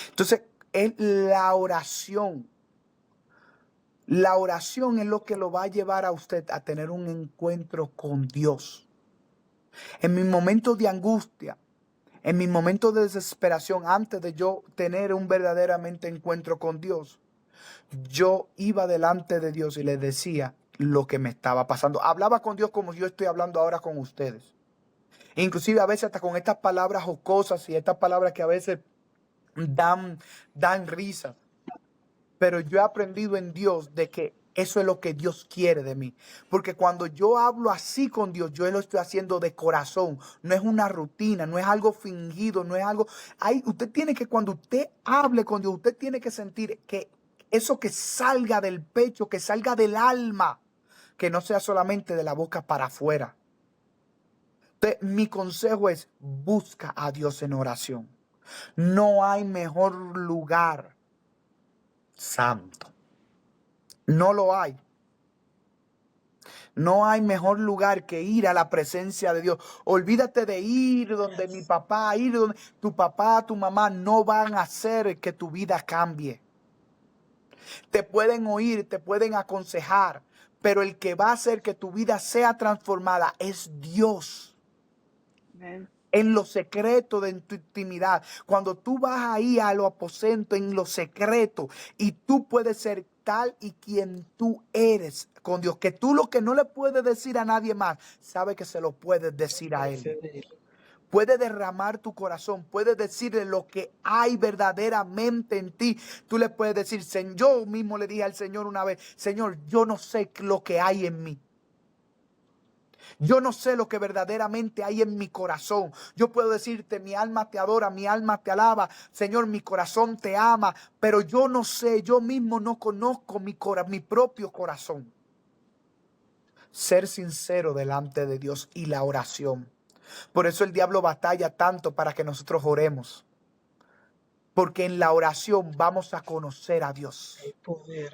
Entonces, es la oración. La oración es lo que lo va a llevar a usted a tener un encuentro con Dios. En mis momentos de angustia, en mis momentos de desesperación, antes de yo tener un verdaderamente encuentro con Dios, yo iba delante de Dios y le decía lo que me estaba pasando. Hablaba con Dios como yo estoy hablando ahora con ustedes. Inclusive a veces hasta con estas palabras jocosas y estas palabras que a veces dan risa. Pero yo he aprendido en Dios de que eso es lo que Dios quiere de mí. Porque cuando yo hablo así con Dios, yo lo estoy haciendo de corazón. No es una rutina, no es algo fingido, no es algo... usted tiene que, cuando usted hable con Dios, usted tiene que sentir que eso que salga del pecho, que salga del alma, que no sea solamente de la boca para afuera. Entonces, mi consejo es, busca a Dios en oración. No hay mejor lugar santo. No lo hay. No hay mejor lugar que ir a la presencia de Dios. Olvídate de ir donde mi papá, ir donde tu papá, tu mamá no van a hacer que tu vida cambie. Te pueden oír, te pueden aconsejar, pero el que va a hacer que tu vida sea transformada es Dios. Amén. En lo secreto de tu intimidad. Cuando tú vas ahí a lo aposento, en lo secreto, y tú puedes ser tal y quien tú eres con Dios, que tú lo que no le puedes decir a nadie más, sabe que se lo puedes decir a Él. Puedes derramar tu corazón, puedes decirle lo que hay verdaderamente en ti. Tú le puedes decir, yo mismo le dije al Señor una vez, Señor, yo no sé lo que hay en mí. Yo no sé lo que verdaderamente hay en mi corazón. Yo puedo decirte, mi alma te adora, mi alma te alaba. Señor, mi corazón te ama. Pero yo no sé, yo mismo no conozco mi propio corazón. Ser sincero delante de Dios y la oración. Por eso el diablo batalla tanto para que nosotros oremos. Porque en la oración vamos a conocer a Dios. El poder.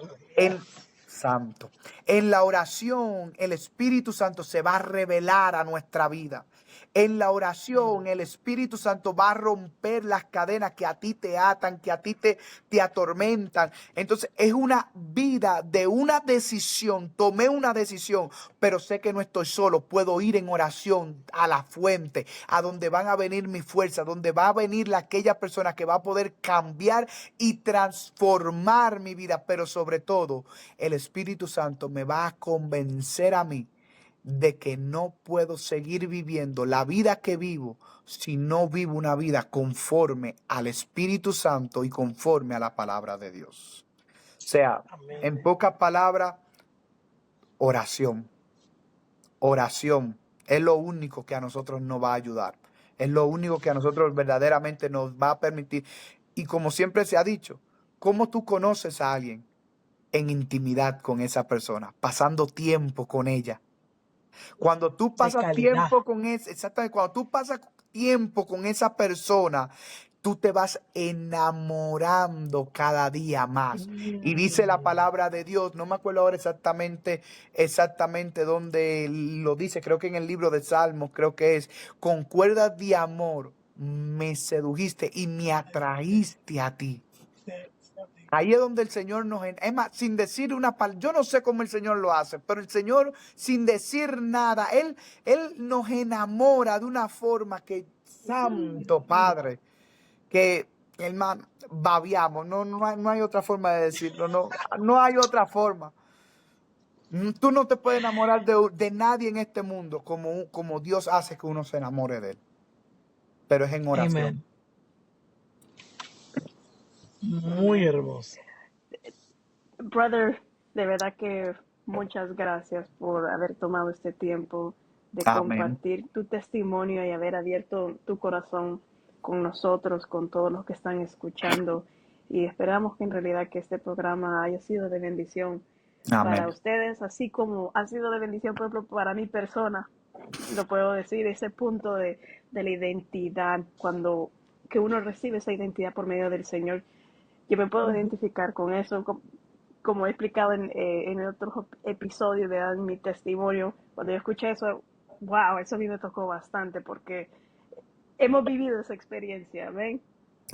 Santo. En la oración, el Espíritu Santo se va a revelar a nuestra vida. En la oración, el Espíritu Santo va a romper las cadenas que a ti te atan, que a ti te atormentan. Entonces, es una vida de una decisión. Tomé una decisión, pero sé que no estoy solo. Puedo ir en oración a la fuente, a donde van a venir mis fuerzas, donde va a venir aquella persona que va a poder cambiar y transformar mi vida. Pero sobre todo, el Espíritu Santo me va a convencer a mí de que no puedo seguir viviendo la vida que vivo si no vivo una vida conforme al Espíritu Santo y conforme a la palabra de Dios. O sea, Amén. en pocas palabras, oración. Oración es lo único que a nosotros nos va a ayudar. Es lo único que a nosotros verdaderamente nos va a permitir. Y como siempre se ha dicho, ¿cómo tú conoces a alguien? En intimidad con esa persona, pasando tiempo con ella. Cuando tú De pasas calidad. tiempo con exactamente, cuando tú pasas tiempo con esa persona, tú te vas enamorando cada día más. Y dice la palabra de Dios, no me acuerdo ahora exactamente dónde lo dice, creo que en el libro de Salmos, creo que es, con cuerdas de amor me sedujiste y me atraíste a ti. Ahí es donde el Señor es más, sin decir una palabra, yo no sé cómo el Señor lo hace, pero el Señor, sin decir nada, Él nos enamora de una forma que, Santo Padre, que, hermano, babiamos, no hay otra forma de decirlo, no hay otra forma. Tú no te puedes enamorar de nadie en este mundo como Dios hace que uno se enamore de Él, pero es en oración. Amén. Muy hermoso. Brother, de verdad que muchas gracias por haber tomado este tiempo de Amén. compartir tu testimonio y haber abierto tu corazón con nosotros, con todos los que están escuchando. Y esperamos que en realidad que este programa haya sido de bendición para Amén. ustedes, así como ha sido de bendición, por ejemplo, para mi persona. Lo puedo decir, ese punto de la identidad, cuando que uno recibe esa identidad por medio del Señor. Yo me puedo identificar con eso, como he explicado en otros episodios de mi testimonio. Cuando yo escuché eso, wow, eso a mí me tocó bastante porque hemos vivido esa experiencia, ¿ven?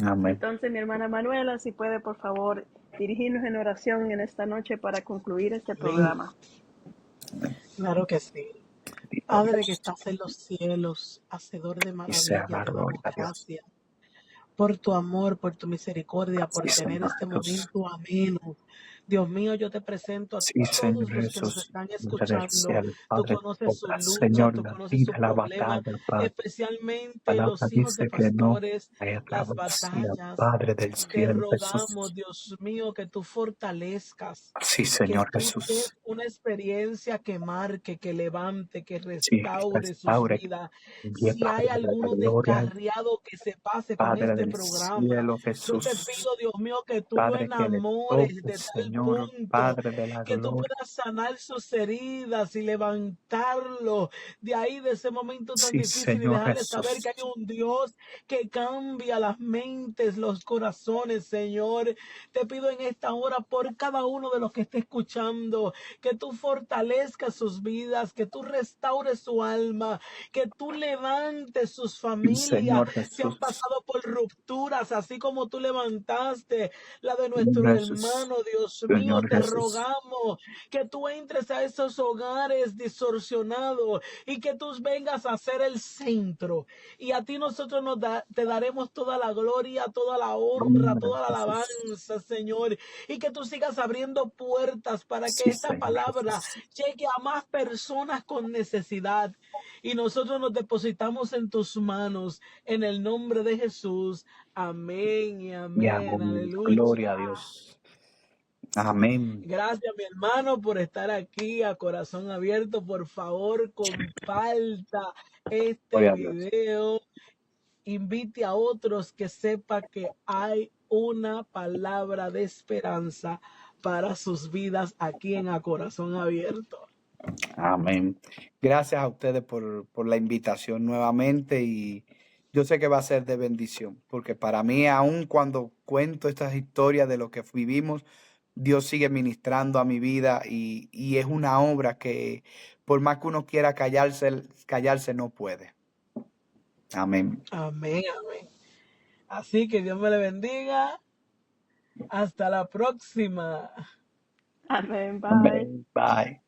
Amén. Entonces, mi hermana Manuela, si puede, por favor, dirigirnos en oración en esta noche para concluir este programa. Claro que sí. Padre que estás en los cielos, hacedor de Y sea maravilla, la te damos gloria a Dios. gracias por tu amor, por tu misericordia, por Sí, tener Señor este Jesús. momento ameno. Dios mío, yo te presento a Sí, Señor todos los que nos Jesús. están Padre del escuchando. cielo, Tú Padre, conoces su obra, lucha, Señor, tú la conoces su vida, la problema, batalla, Padre. especialmente Palabra los hijos dice de que no pastores, hay otra las vacía, batallas. Padre del Te cielo, rogamos, Jesús. Dios mío, que tú fortalezcas, Sí, que Señor tú Jesús. des una experiencia que marque, que levante, que Sí, que restaure sus restaure, vidas. bien, Si hay Padre de la alguno gloria, descarriado, que se pase con Padre este del programa. cielo, Yo te Jesús. pido, Dios mío, que tú lo Padre, que le enamores toque, de tal Señor, punto Padre de la que tú gloria. puedas sanar sus heridas y levantarlo de ahí, de ese momento tan Sí, difícil, y Señor dejarle saber Jesús. que hay un Dios que cambia las mentes, los corazones, Señor. Te pido en esta hora por cada uno de los que esté escuchando, que tú fortalezcas sus vidas, que tú restaures su alma, que tú levantes sus Sí, familias Señor que han Jesús. pasado por rupturas, así como tú levantaste la de Señor nuestro Jesús. hermano. Dios mío, Señor te Jesús. rogamos que tú entres a esos hogares distorsionados y que tú vengas a ser el centro. Y a ti nosotros te daremos toda la gloria, toda la honra, Nombre de toda la Jesús. alabanza, Señor. Y que tú sigas abriendo puertas para que Sí, esta Señor palabra Jesús. llegue a más personas con necesidad. Y nosotros nos depositamos en tus manos, en el nombre de Jesús. Amén y Y amén. amén. Aleluya. Gloria a Dios. Amén. Gracias, mi hermano, por estar aquí a corazón abierto. Por favor, comparta este Gloria a Dios. video. Invite a otros, que sepa que hay una palabra de esperanza para sus vidas aquí en A Corazón Abierto. Amén. Gracias a ustedes por la invitación nuevamente, y yo sé que va a ser de bendición, porque para mí, aun cuando cuento estas historias de lo que vivimos, Dios sigue ministrando a mi vida, y es una obra que por más que uno quiera callarse no puede. Amén. Amén, amén. Así que Dios me le bendiga. Hasta la próxima. Amén, bye. Amén. Bye.